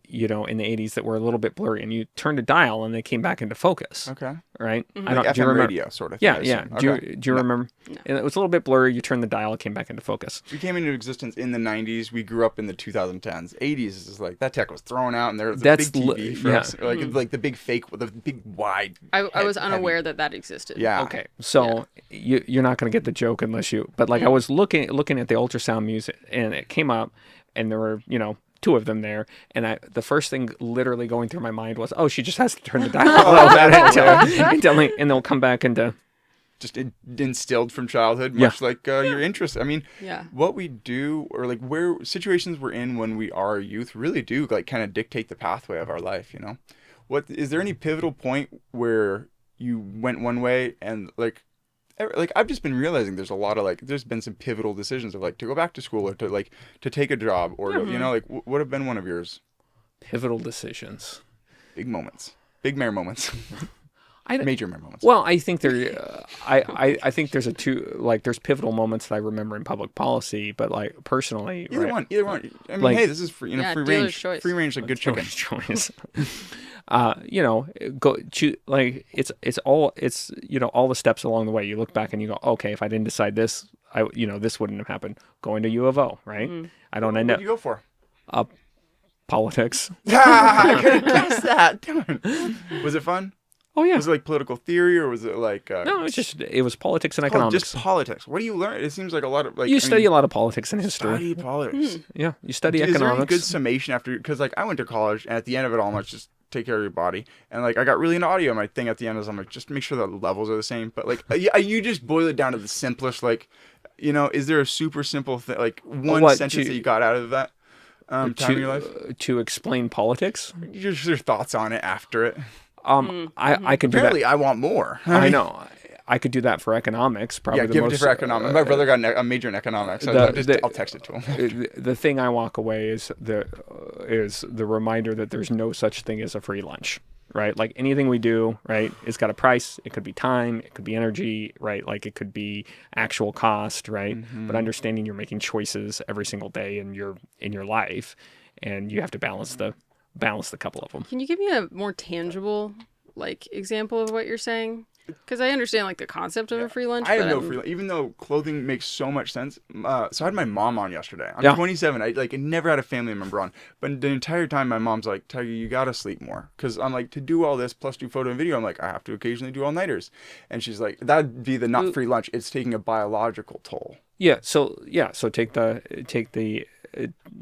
Speaker 2: you know, in the 80s that were a little bit blurry, and you turned a dial and they came back into focus.
Speaker 1: Okay.
Speaker 2: Right?
Speaker 1: Like
Speaker 2: do you
Speaker 1: FM
Speaker 2: remember?
Speaker 1: radio sort of thing.
Speaker 2: Yeah,
Speaker 1: I
Speaker 2: yeah.
Speaker 1: assume.
Speaker 2: Do
Speaker 1: Okay.
Speaker 2: you remember? And it was a little bit blurry. You turned the dial, it came back into focus.
Speaker 1: We came into existence in the 90s. We grew up in the 2010s. 80s is like that tech was thrown out, and there was a
Speaker 2: That's
Speaker 1: big TV for
Speaker 2: yeah.
Speaker 1: us. Like the big fake, the big wide.
Speaker 3: I was
Speaker 1: heavy-
Speaker 3: unaware that existed.
Speaker 1: Yeah.
Speaker 2: Okay, so you're not going to get the joke unless you. But like I was looking at the ultrasound music, and it came up, and there were, you know, two of them there, and the first thing literally going through my mind was, oh, she just has to turn the dial a little bit and they'll come back into.
Speaker 1: Just instilled from childhood, much like your interests. I mean,
Speaker 3: Yeah.
Speaker 1: what we do, or like where situations we're in when we are youth, really do like kind of dictate the pathway of our life. You know, what is there any pivotal point where you went one way and like I've just been realizing there's a lot of like there's been some pivotal decisions of like to go back to school or to take a job or you know like what have been one of yours
Speaker 2: Pivotal decisions.
Speaker 1: big moments, big mayor moments, major mayor moments.
Speaker 2: Well, I think I think there's there's pivotal moments that I remember in public policy, but like personally,
Speaker 1: Either
Speaker 2: right?
Speaker 1: one. I mean,
Speaker 2: Like-
Speaker 1: hey, this is free,
Speaker 3: Yeah,
Speaker 1: free
Speaker 3: dealer's
Speaker 1: range,
Speaker 3: choice.
Speaker 1: free range, like good chicken.
Speaker 2: Choice. You know, go choose, like it's all the steps along the way. You look back and you go, okay, if I didn't decide this, this wouldn't have happened. Going to U of O, right? I don't end
Speaker 1: What
Speaker 2: up
Speaker 1: did you go for?
Speaker 2: politics.
Speaker 1: I could have guessed that. Darn. Was it fun?
Speaker 2: Oh yeah.
Speaker 1: Was it like political theory or was it like?
Speaker 2: No, it was politics and economics.
Speaker 1: Just politics. What do you learn? It seems like a lot of like.
Speaker 2: You study a lot of politics and history.
Speaker 1: Study politics.
Speaker 2: Yeah, you study
Speaker 1: Is there any
Speaker 2: economics.
Speaker 1: good summation after? Because like I went to college and at the end of it all, I'm like just take care of your body and like I got really into audio. My thing at the end is I'm like just make sure the levels are the same. But like you just boil it down to the simplest. Like, you know, is there a super simple thing like one sentence that you got out of that time in your life?
Speaker 2: To explain politics.
Speaker 1: Just your thoughts on it after it.
Speaker 2: I could do that.
Speaker 1: Apparently, I want more.
Speaker 2: I know. I could do that for economics. Probably
Speaker 1: Yeah,
Speaker 2: the
Speaker 1: give
Speaker 2: most,
Speaker 1: it for economics. My brother got a major in economics. So I'll text it to him.
Speaker 2: The thing I walk away is the reminder that there's no such thing as a free lunch, right? Like anything we do, right, it's got a price. It could be time, it could be energy, right? Like it could be actual cost, right? But understanding you're making choices every single day in your life, and you have to balance the couple of them.
Speaker 3: Can you give me a more tangible like example of what you're saying? Because I understand like the concept of a free lunch.
Speaker 1: I have
Speaker 3: but
Speaker 1: no free lunch, even though clothing makes so much sense. So I had my mom on yesterday. I'm
Speaker 2: Yeah.
Speaker 1: 27. I never had a family member on, but the entire time my mom's like, "Tiger, you gotta sleep more," because I'm like to do all this plus do photo and video. I'm like I have to occasionally do all nighters, and she's like, "That'd be the not free lunch. It's taking a biological toll."
Speaker 2: So take the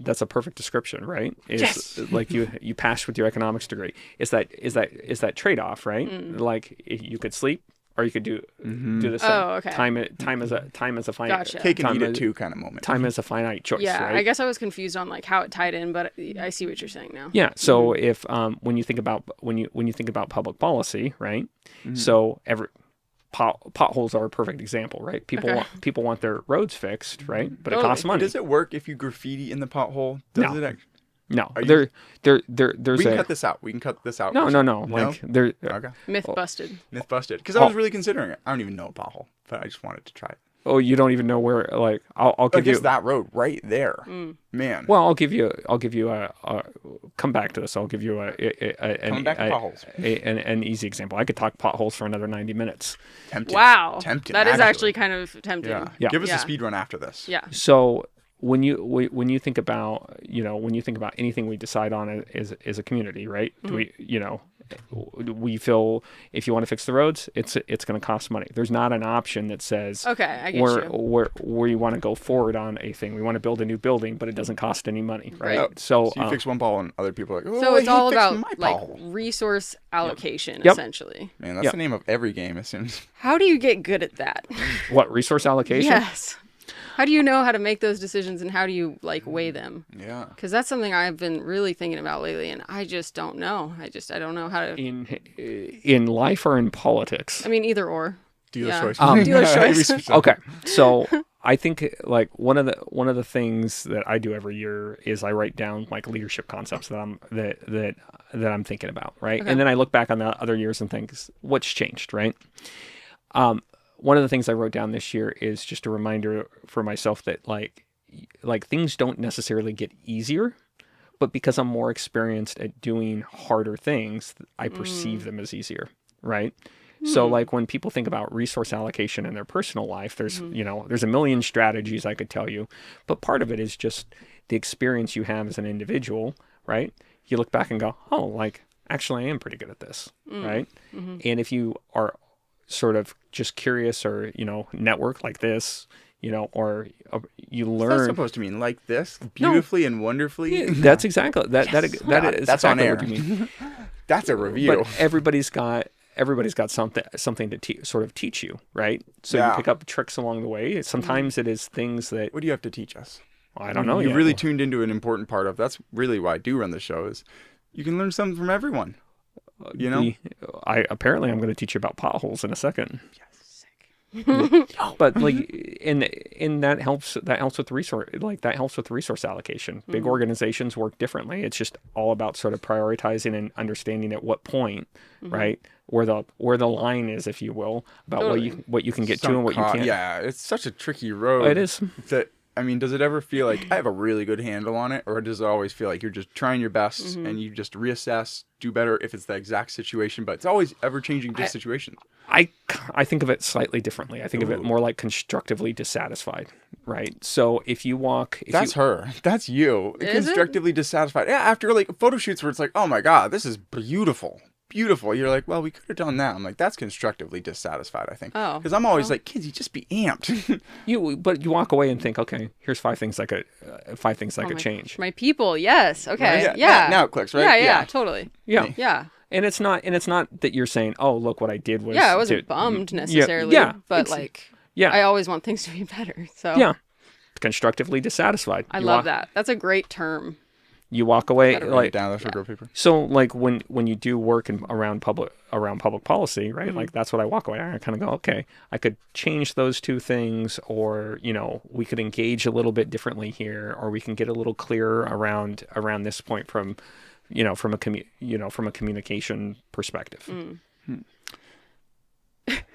Speaker 2: that's a perfect description, right?
Speaker 1: Yes.
Speaker 2: Like you passed with your economics degree. Is that trade off, right? Like you could sleep or you could do the same.
Speaker 3: Oh, okay.
Speaker 2: Time is a finite.
Speaker 3: Gotcha.
Speaker 1: Cake and
Speaker 2: time
Speaker 1: eat it
Speaker 2: is-
Speaker 1: too kind of moment.
Speaker 2: Time is a finite choice,
Speaker 3: yeah,
Speaker 2: right?
Speaker 3: I guess I was confused on like how it tied in, but I see what you're saying now.
Speaker 2: Yeah. So if when you think about public policy, right? So potholes are a perfect example, right? People want their roads fixed, right? But it
Speaker 3: Totally.
Speaker 2: costs money.
Speaker 1: Does it work if you graffiti in the pothole? Does
Speaker 2: No.
Speaker 1: it actually?
Speaker 2: No,
Speaker 1: Are you-
Speaker 2: there's
Speaker 1: We can
Speaker 2: a
Speaker 1: cut this out. We can cut this out.
Speaker 2: no. Like there,
Speaker 1: Okay.
Speaker 3: Myth busted.
Speaker 1: Myth busted. Because I was really considering it. I don't even know a pothole, but I just wanted to try it.
Speaker 2: oh, you don't even know where. Like I'll
Speaker 1: I
Speaker 2: give
Speaker 1: guess
Speaker 2: you.
Speaker 1: that road right there, man.
Speaker 2: Well, I'll give you a come back to this. I'll give you
Speaker 1: Coming back to potholes.
Speaker 2: an easy example. I could talk potholes for another 90 minutes.
Speaker 1: Tempting.
Speaker 3: Wow.
Speaker 1: Tempting.
Speaker 3: That is actually kind of tempting.
Speaker 1: Yeah.
Speaker 2: Yeah.
Speaker 1: Give us
Speaker 3: Yeah.
Speaker 1: a speed run after this.
Speaker 3: Yeah.
Speaker 2: So when you think about anything we decide on as a community, right? Do we feel if you want to fix the roads, it's going to cost money. There's not an option that says
Speaker 3: Okay, I get
Speaker 2: where you want to go forward on a thing. We want to build a new building, but it doesn't cost any money, right?
Speaker 3: Right.
Speaker 1: So you fix one ball and other people are like, oh,
Speaker 3: So it's
Speaker 1: he
Speaker 3: all
Speaker 1: fixed
Speaker 3: about
Speaker 1: my
Speaker 3: like
Speaker 1: pothole.
Speaker 3: resource allocation,
Speaker 2: Yep.
Speaker 3: essentially.
Speaker 1: Man, that's
Speaker 2: Yep.
Speaker 1: the name of every game, it seems.
Speaker 3: How do you get good at that?
Speaker 2: What resource allocation?
Speaker 3: Yes. How do you know how to make those decisions and how do you like weigh them?
Speaker 1: Yeah.
Speaker 3: Because that's something I've been really thinking about lately, and I just don't know. I don't know how to.
Speaker 2: In life or in politics?
Speaker 3: I mean, either or.
Speaker 1: Dealer's
Speaker 3: Yeah.
Speaker 1: choice.
Speaker 3: Dealer's choice.
Speaker 2: Okay, so I think like one of the things that I do every year is I write down like leadership concepts that I'm thinking about, right?
Speaker 3: Okay.
Speaker 2: And then I look back on the other years and think, what's changed, right? One of the things I wrote down this year is just a reminder for myself that like things don't necessarily get easier, but because I'm more experienced at doing harder things, I perceive them as easier, right? So like when people think about resource allocation in their personal life, there's there's a million strategies I could tell you, but part of it is just the experience you have as an individual, right? You look back and go, oh, like actually I am pretty good at this, right? And if you are sort of just curious or network like this, or you learn.
Speaker 1: What's that supposed to mean? Like this, beautifully and wonderfully.
Speaker 2: Yeah, that's exactly that.
Speaker 1: God,
Speaker 2: Is
Speaker 1: that's
Speaker 2: exactly
Speaker 1: on air.
Speaker 2: what you mean.
Speaker 1: That's a review.
Speaker 2: But everybody's got something to sort of teach you, right? So
Speaker 1: Yeah.
Speaker 2: you pick up tricks along the way. Sometimes it is things that
Speaker 1: What do you have to teach us?
Speaker 2: I don't know.
Speaker 1: You
Speaker 2: yet.
Speaker 1: really tuned into an important part of. That's really why I do run the show. Is you can learn something from everyone. You know.
Speaker 2: Apparently I'm going to teach you about potholes in a second. But like in that helps with resource allocation. Big organizations work differently. It's just all about sort of prioritizing and understanding at what point, right, where the line is, if you will, about what you can get to and what you can't.
Speaker 1: Yeah, it's such a tricky road.
Speaker 2: It is.
Speaker 1: That I mean, does it ever feel like I have a really good handle on it, or does it always feel like you're just trying your best and you just reassess, do better if it's the exact situation, but it's always ever changing situations.
Speaker 2: I think of it slightly differently. I think of it more like constructively dissatisfied, right? So if you walk...
Speaker 1: That's her. That's you.
Speaker 3: Is
Speaker 1: Constructively dissatisfied. Yeah, after like photo shoots where it's like, oh my God, this is beautiful. Beautiful. You're like, well, we could have done that. I'm like, that's constructively dissatisfied, I think.
Speaker 3: Oh.
Speaker 1: Because I'm always like, kids, you just be amped.
Speaker 2: But you walk away and think, okay, here's five things I could change.
Speaker 3: My people, yes. Okay.
Speaker 1: Right?
Speaker 3: Yeah.
Speaker 1: Now it clicks, right?
Speaker 3: Yeah, totally.
Speaker 2: Yeah.
Speaker 3: Yeah.
Speaker 2: And it's not that you're saying, oh, look what I did was...
Speaker 3: Yeah, I wasn't bummed necessarily.
Speaker 2: Yeah,
Speaker 3: but like,
Speaker 2: yeah.
Speaker 3: I always want things to be better. So
Speaker 2: Yeah. Constructively dissatisfied.
Speaker 3: I love that. That's a great term.
Speaker 2: You walk away
Speaker 1: Write it
Speaker 2: like
Speaker 1: down there for girl paper.
Speaker 2: so like when you do work around public policy, right? Like that's what I walk away. I kind of go, okay, I could change those two things, or we could engage a little bit differently here, or we can get a little clearer around this point from from a communication perspective.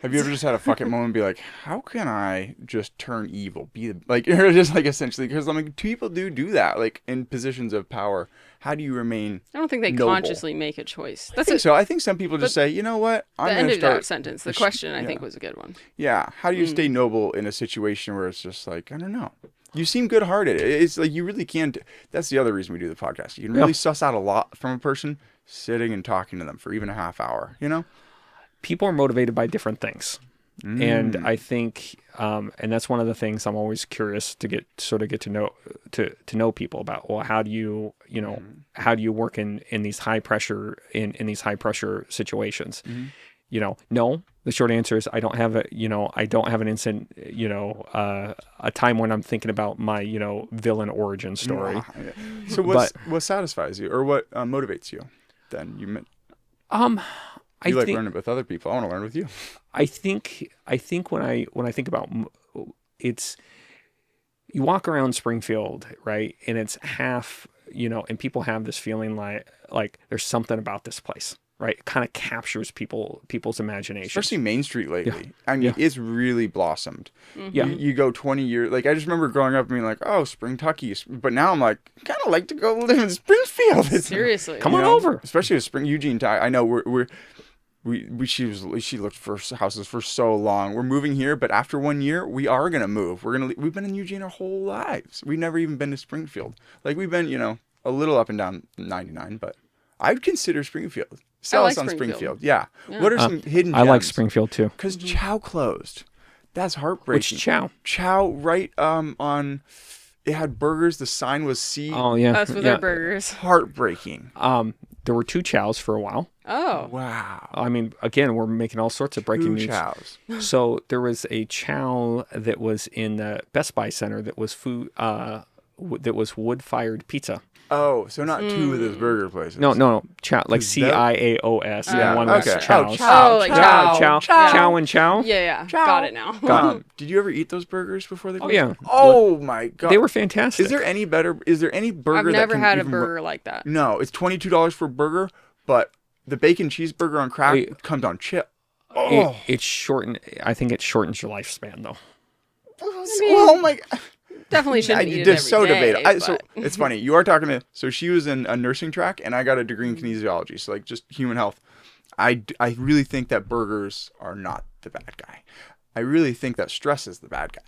Speaker 1: Have you ever just had a fuck it moment and be like, how can I just turn evil? You're just like essentially, because I'm like, people do that, like in positions of power. How do you remain
Speaker 3: I don't think they
Speaker 1: noble?
Speaker 3: consciously make a choice.
Speaker 1: I think so. I think some people just say, you know what?
Speaker 3: The
Speaker 1: I'm
Speaker 3: end
Speaker 1: going to
Speaker 3: of that
Speaker 1: start.
Speaker 3: sentence. The question, I think, was a good one.
Speaker 1: Yeah. How do you stay noble in a situation where it's just like, I don't know. You seem good-hearted. It's like you really can. That's the other reason we do the podcast. You can really suss out a lot from a person sitting and talking to them for even a half hour,
Speaker 2: People are motivated by different things. And I think, and that's one of the things I'm always curious to get to know people about. Well, how do you work in these high pressure situations? No, the short answer is I don't have an instant, a time when I'm thinking about my, villain origin story.
Speaker 1: So what satisfies you or what motivates you? Then you like learning with other people. I want to learn with you.
Speaker 2: I think when I think about it's, you walk around Springfield, right, and it's half, and people have this feeling like there's something about this place, right? It kind of captures people's imagination.
Speaker 1: Especially Main Street lately.
Speaker 2: Yeah.
Speaker 1: I mean, it's really blossomed.
Speaker 2: Yeah.
Speaker 1: You go 20 years. Like, I just remember growing up and being like, oh, Spring-tucky. But now I'm like, I kind of like to go live in Springfield.
Speaker 3: Seriously.
Speaker 2: Come on over.
Speaker 1: Especially with Eugene. I know she looked for houses for so long. We're moving here, but after 1 year, we are gonna move. We've been in Eugene our whole lives. We've never even been to Springfield. Like we've been, a little up and down 99, but I'd consider Springfield. Sell us on Springfield. Yeah. What are some hidden gems?
Speaker 2: I like Springfield too.
Speaker 1: Because Chow closed. That's heartbreaking.
Speaker 2: Which Chow?
Speaker 1: Chow, right on. It had burgers. The sign was C.
Speaker 2: Oh yeah.
Speaker 3: Us with our burgers.
Speaker 1: Heartbreaking.
Speaker 2: There were 2 Chows for a while.
Speaker 3: Oh.
Speaker 1: Wow.
Speaker 2: I mean, again, we're making all sorts of breaking news.
Speaker 1: Chows.
Speaker 2: So there was a Chow that was in the Best Buy Center that was food that was wood-fired pizza.
Speaker 1: Oh, so not two of those burger places.
Speaker 2: No, Chow, like
Speaker 1: Is that-
Speaker 2: Ciaos, and
Speaker 3: Yeah,
Speaker 2: one was
Speaker 1: okay.
Speaker 2: Chow's.
Speaker 3: Oh, like
Speaker 2: Chow,
Speaker 3: Chow.
Speaker 2: Chow and Chow.
Speaker 3: Yeah.
Speaker 1: Ciao.
Speaker 3: Got it now.
Speaker 1: Did you ever eat those burgers before they
Speaker 2: Oh
Speaker 1: closed?
Speaker 2: yeah.
Speaker 1: Oh my god.
Speaker 2: They were fantastic.
Speaker 1: Is there any better? Is there any burger?
Speaker 3: I've
Speaker 1: that
Speaker 3: never
Speaker 1: can
Speaker 3: had a
Speaker 1: even
Speaker 3: burger like that.
Speaker 1: No, it's $22 for a burger, but the bacon cheeseburger on crack
Speaker 2: Wait.
Speaker 1: comes on chip.
Speaker 2: It's shortened. I think it shortens your lifespan though.
Speaker 1: Oh my god.
Speaker 3: Definitely shouldn't eat it
Speaker 1: Just so
Speaker 3: every day,
Speaker 1: debatable. So
Speaker 3: but-
Speaker 1: it's funny. You are talking to. So she was in a nursing track, and I got a degree in kinesiology. So like just human health. I really think that burgers are not the bad guy. I really think that stress is the bad guy.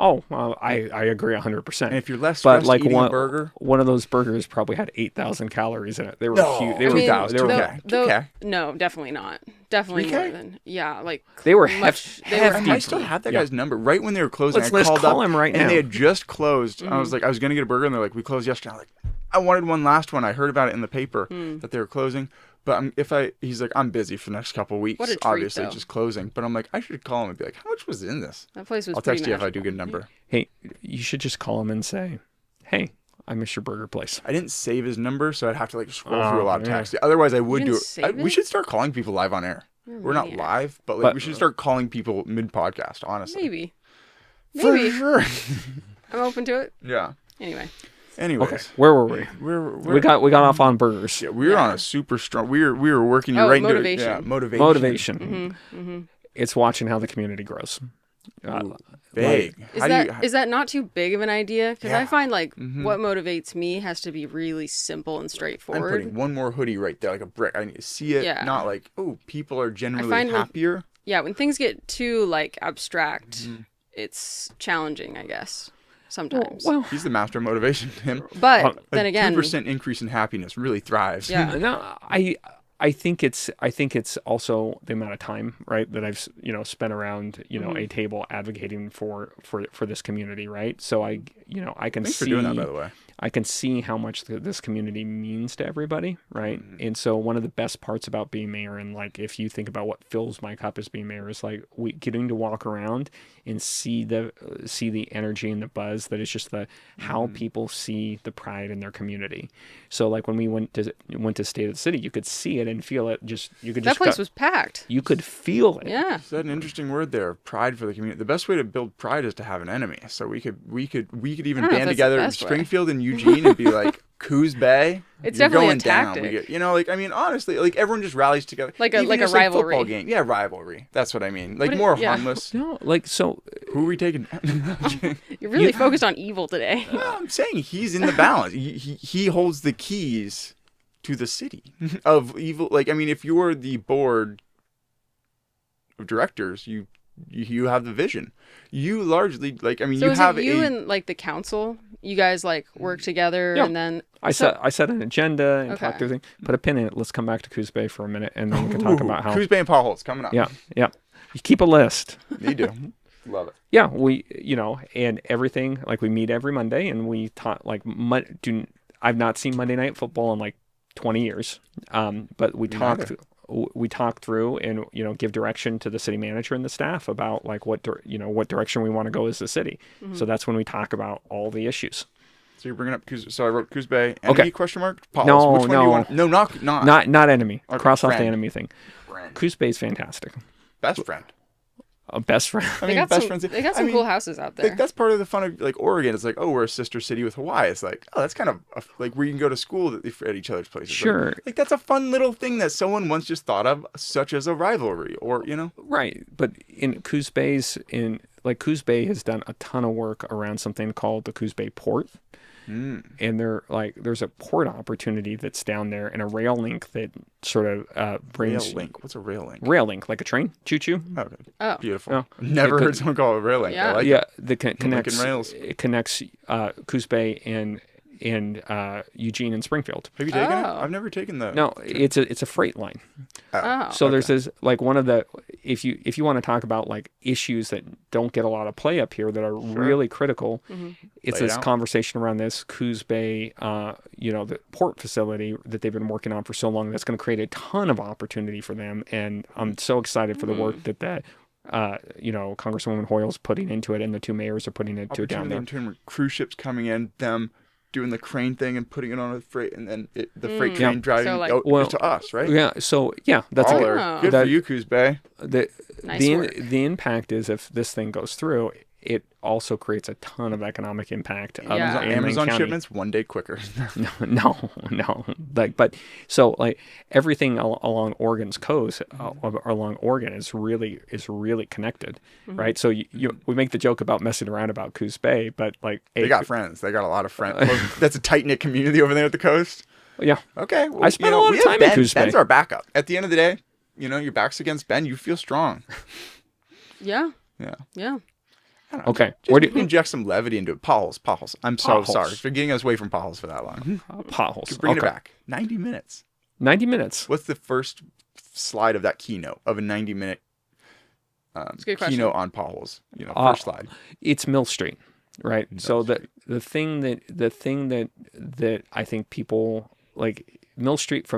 Speaker 2: Oh, well, I agree 100%.
Speaker 1: And if you're less
Speaker 2: but
Speaker 1: stressed
Speaker 2: like
Speaker 1: eating
Speaker 2: one
Speaker 1: a burger,
Speaker 2: one of those burgers probably had 8,000 calories in it. They were
Speaker 1: No,
Speaker 2: huge.
Speaker 1: I
Speaker 2: They were
Speaker 1: mean,
Speaker 2: they were
Speaker 1: 2K. 2K.
Speaker 3: No, definitely not. Definitely
Speaker 1: 3K?
Speaker 3: more than like
Speaker 2: They were
Speaker 3: much. They
Speaker 2: hefty.
Speaker 3: were
Speaker 1: I still have that
Speaker 2: Yeah.
Speaker 1: guy's number right when they were closing.
Speaker 2: Let's
Speaker 1: I called
Speaker 2: call
Speaker 1: up,
Speaker 2: him right
Speaker 1: and
Speaker 2: now.
Speaker 1: they had just closed.
Speaker 3: Mm-hmm.
Speaker 1: I was like, I was gonna get a burger, and they're like, we closed yesterday. I'm like, I wanted one last one. I heard about it in the paper
Speaker 3: Hmm.
Speaker 1: that they were closing. But he's like, I'm busy for the next couple of weeks.
Speaker 3: What a treat,
Speaker 1: obviously,
Speaker 3: though.
Speaker 1: just closing. But I'm like, I should call him and be like, how much was in this?
Speaker 3: That place was.
Speaker 1: I'll
Speaker 3: pretty
Speaker 1: text you if I do
Speaker 3: magical.
Speaker 1: get a number.
Speaker 2: Hey, you should just call him and say, "Hey, I miss your burger place."
Speaker 1: I didn't save his number, so I'd have to like scroll
Speaker 2: Oh,
Speaker 1: through a lot of
Speaker 2: yeah.
Speaker 1: texts. Otherwise, I would
Speaker 3: didn't
Speaker 1: do it.
Speaker 3: save
Speaker 1: We
Speaker 3: it?
Speaker 1: should start calling people live on air.
Speaker 3: You're a
Speaker 1: We're not
Speaker 3: maniac.
Speaker 1: live, but like
Speaker 2: But-
Speaker 1: we should start calling people mid podcast. Honestly,
Speaker 3: Maybe.
Speaker 1: for
Speaker 3: Maybe.
Speaker 1: sure.
Speaker 3: I'm open to it.
Speaker 1: Yeah.
Speaker 3: Anyway.
Speaker 1: Anyways,
Speaker 2: Okay, where were we?
Speaker 1: we're
Speaker 2: We got off on burgers.
Speaker 1: yeah, we were on a super strong. We were working you
Speaker 3: Oh,
Speaker 1: right
Speaker 3: motivation.
Speaker 1: into motivation.
Speaker 2: Motivation.
Speaker 3: Mm-hmm.
Speaker 2: It's watching how the community grows.
Speaker 1: Big.
Speaker 3: Is
Speaker 1: How
Speaker 3: that
Speaker 1: do you?
Speaker 3: is that not too big of an idea? Because I
Speaker 1: Yeah.
Speaker 3: find like what motivates me has to be really simple and
Speaker 1: I'm
Speaker 3: straightforward.
Speaker 1: putting one more hoodie right there, like a brick. I need to see it.
Speaker 3: Yeah.
Speaker 1: Not like, oh, people are generally
Speaker 3: find when-
Speaker 1: happier.
Speaker 3: Yeah, when things get too like abstract,
Speaker 1: Mm-hmm.
Speaker 3: it's challenging, I guess. Sometimes.
Speaker 2: Well,
Speaker 1: He's the master of motivation. Him.
Speaker 3: but then again,
Speaker 1: 2% increase in happiness really thrives.
Speaker 3: yeah.
Speaker 2: no, I think it's also the amount of time, right, that I've spent around a table advocating for this community, right? So I can
Speaker 1: Thanks
Speaker 2: see
Speaker 1: for doing that, by the way.
Speaker 2: I can see how much this community means to everybody, right? And so one of the best parts about being mayor, and like if you think about what fills my cup as being mayor, is like getting to walk around and see the energy and the buzz that is just how people see the pride in their community. So like when we went to State of the City, you could see it and feel it.
Speaker 3: That place was packed.
Speaker 2: You could feel it.
Speaker 3: Yeah.
Speaker 1: You said an interesting word there, pride for the community. The best way to build pride is to have an enemy. So we could even
Speaker 3: I don't know if
Speaker 1: band
Speaker 3: that's the
Speaker 1: together in
Speaker 3: best way.
Speaker 1: Springfield and Eugene and be like, Coos Bay.
Speaker 3: It's
Speaker 1: you're
Speaker 3: definitely a
Speaker 1: going down.
Speaker 3: tactic.
Speaker 1: I mean, honestly, like everyone just rallies together.
Speaker 3: Like a
Speaker 1: Even just,
Speaker 3: rivalry.
Speaker 1: football game. Yeah, rivalry. That's what I mean. Like
Speaker 3: What
Speaker 1: more
Speaker 3: yeah.
Speaker 1: harmless.
Speaker 2: No, like so.
Speaker 1: Who are we taking?
Speaker 3: You're really focused on evil today.
Speaker 1: Well, I'm saying he's in the balance. He holds the keys to the city of evil. Like, I mean, if you're the board of directors, you have the vision. You largely like. I mean,
Speaker 3: So
Speaker 1: you
Speaker 3: is
Speaker 1: have
Speaker 3: it you and like the council? You guys like work together
Speaker 2: Yeah.
Speaker 3: and then
Speaker 2: I set an agenda and
Speaker 3: Okay.
Speaker 2: talked through things. Put a pin in it. Let's come back to Coos Bay for a minute, and then we can talk about how.
Speaker 1: Coos Bay and potholes coming up.
Speaker 2: Yeah. You keep a list.
Speaker 1: You do. Love it.
Speaker 2: Yeah, we and everything, like we meet every Monday and we talk like I've not seen Monday Night Football in like 20 years. But we talk through and give direction to the city manager and the staff about like what direction we want to go as the city. So that's when we talk about all the issues.
Speaker 1: So you're bringing up Coos. So I wrote Coos Bay. Enemy
Speaker 2: Okay.
Speaker 1: question mark? Potholes.
Speaker 2: No,
Speaker 1: Which one do you
Speaker 2: no.
Speaker 1: want? No, not.
Speaker 2: Not enemy.
Speaker 1: Okay,
Speaker 2: Cross off the
Speaker 1: friend.
Speaker 2: enemy thing.
Speaker 1: Friend.
Speaker 2: Coos Bay is fantastic.
Speaker 1: Best friend.
Speaker 2: A best friend.
Speaker 1: I
Speaker 3: they
Speaker 1: mean,
Speaker 3: got
Speaker 1: best
Speaker 3: some,
Speaker 1: friends.
Speaker 3: they got
Speaker 1: I
Speaker 3: some
Speaker 1: mean,
Speaker 3: cool houses out there.
Speaker 1: Like that's part of the fun of like Oregon. It's like, oh, we're a sister city with Hawaii. It's like, oh, that's kind of like where you can go to school at each other's places.
Speaker 2: Sure.
Speaker 1: Like that's a fun little thing that someone once just thought of, such as a rivalry, or
Speaker 2: Right, but in Coos Coos Bay has done a ton of work around something called the Coos Bay Port, and there's a port opportunity that's down there and a rail link that sort of brings
Speaker 1: rail link. What's a rail link?
Speaker 2: rail link like a train, choo choo.
Speaker 1: Okay.
Speaker 3: Oh.
Speaker 1: Beautiful.
Speaker 2: Oh.
Speaker 1: Never heard someone call it a rail link.
Speaker 3: Yeah.
Speaker 1: I like
Speaker 2: Yeah,
Speaker 1: it.
Speaker 2: that connects
Speaker 1: rails.
Speaker 2: it connects Coos Bay and Eugene and Springfield.
Speaker 1: Have you taken it?
Speaker 3: Oh.
Speaker 1: I've never taken the.
Speaker 2: No, it's a freight line.
Speaker 3: Oh.
Speaker 2: So there's this like one of the if you want to talk about like issues that don't get a lot of play up here that are really critical, it's
Speaker 1: Lay it
Speaker 2: this
Speaker 1: out.
Speaker 2: conversation around this Coos Bay, the port facility that they've been working on for so long. That's going to create a ton of opportunity for them, and I'm so excited for the work that Congresswoman Hoyle's putting into it, and the two mayors are putting into it down there.
Speaker 1: In turn, where cruise ships coming in, them doing the crane thing and putting it on a freight, and then the freight train driving to us, right?
Speaker 2: Yeah. So that's
Speaker 1: good for you, Coos Bay.
Speaker 3: Nice work.
Speaker 2: The impact is if this thing goes through, it also creates a ton of economic impact.
Speaker 1: Amazon shipments 1 day quicker.
Speaker 2: No. Everything along Oregon's coast, along Oregon, is really connected, right? So we make the joke about messing around about Coos Bay, but
Speaker 1: they got friends. They got a lot of friends. That's a tight knit community over there at the coast.
Speaker 2: Yeah.
Speaker 1: Okay. Well,
Speaker 2: I spent a lot of time in Coos Bay.
Speaker 1: Ben's our backup. At the end of the day, your back's against Ben. You feel strong.
Speaker 3: Yeah.
Speaker 1: Yeah.
Speaker 2: Okay.
Speaker 1: Where do you inject some levity into it? Potholes. I'm so sorry for getting us away from potholes for that long.
Speaker 2: Potholes.
Speaker 1: Bring it back. 90 minutes.
Speaker 2: 90 minutes.
Speaker 1: What's the first slide of that keynote of a 90-minute keynote on potholes? First slide.
Speaker 2: It's Mill Street, right? So the thing that I think people like, Mill Street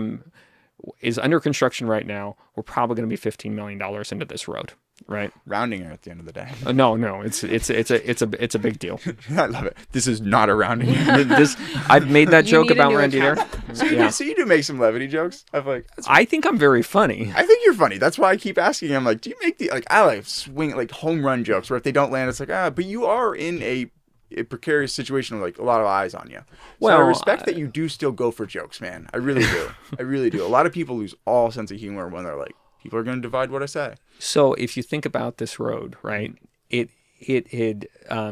Speaker 2: is under construction right now. We're probably going to be $15 million into this road. Right,
Speaker 1: rounding error at the end of the day.
Speaker 2: No, it's a big deal.
Speaker 1: I love it. This is not a rounding error.
Speaker 2: I've made that joke about Randy there.
Speaker 1: So you do make some levity jokes.
Speaker 2: I think I'm very funny.
Speaker 1: I think you're funny. That's why I keep asking. I'm like, do you make I swing home run jokes where if they don't land, it's but you are in a precarious situation with a lot of eyes on you. So I respect that you do still go for jokes, man. I really do. I really do. A lot of people lose all sense of humor when they're like, people are going to divide what I say.
Speaker 2: So if you think about this road, right, it had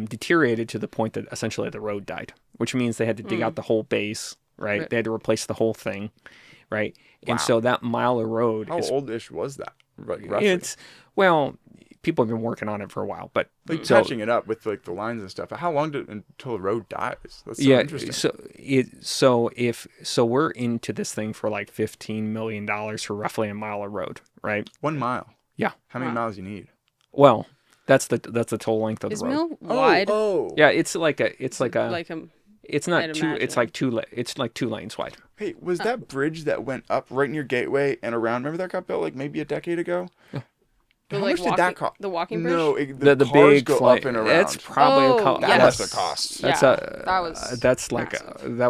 Speaker 2: deteriorated to the point that essentially the road died, which means they had to dig out the whole base, right? They had to replace the whole thing, right? Wow. And so that mile of road
Speaker 1: How old-ish was that, roughly?
Speaker 2: People have been working on it for a while, but
Speaker 1: patching it up with the lines and stuff. How long until the road dies? That's so interesting.
Speaker 2: So we're into this thing for $15 million for roughly a mile of road, right?
Speaker 1: 1 mile.
Speaker 2: Yeah.
Speaker 1: How many miles you need?
Speaker 2: Well, that's the total length of the road.
Speaker 3: Is Mill wide?
Speaker 1: Oh.
Speaker 2: Yeah, it's like a. It's not two. It's like 2 lanes wide.
Speaker 1: Hey, was that bridge that went up right near Gateway and around? Remember that got built maybe a decade ago?
Speaker 2: Yeah.
Speaker 1: How much did that cost?
Speaker 3: The walking bridge?
Speaker 1: No,
Speaker 2: the
Speaker 1: cars
Speaker 2: big
Speaker 1: go
Speaker 2: flight.
Speaker 1: up and around.
Speaker 2: That's probably
Speaker 1: that must have cost.
Speaker 2: That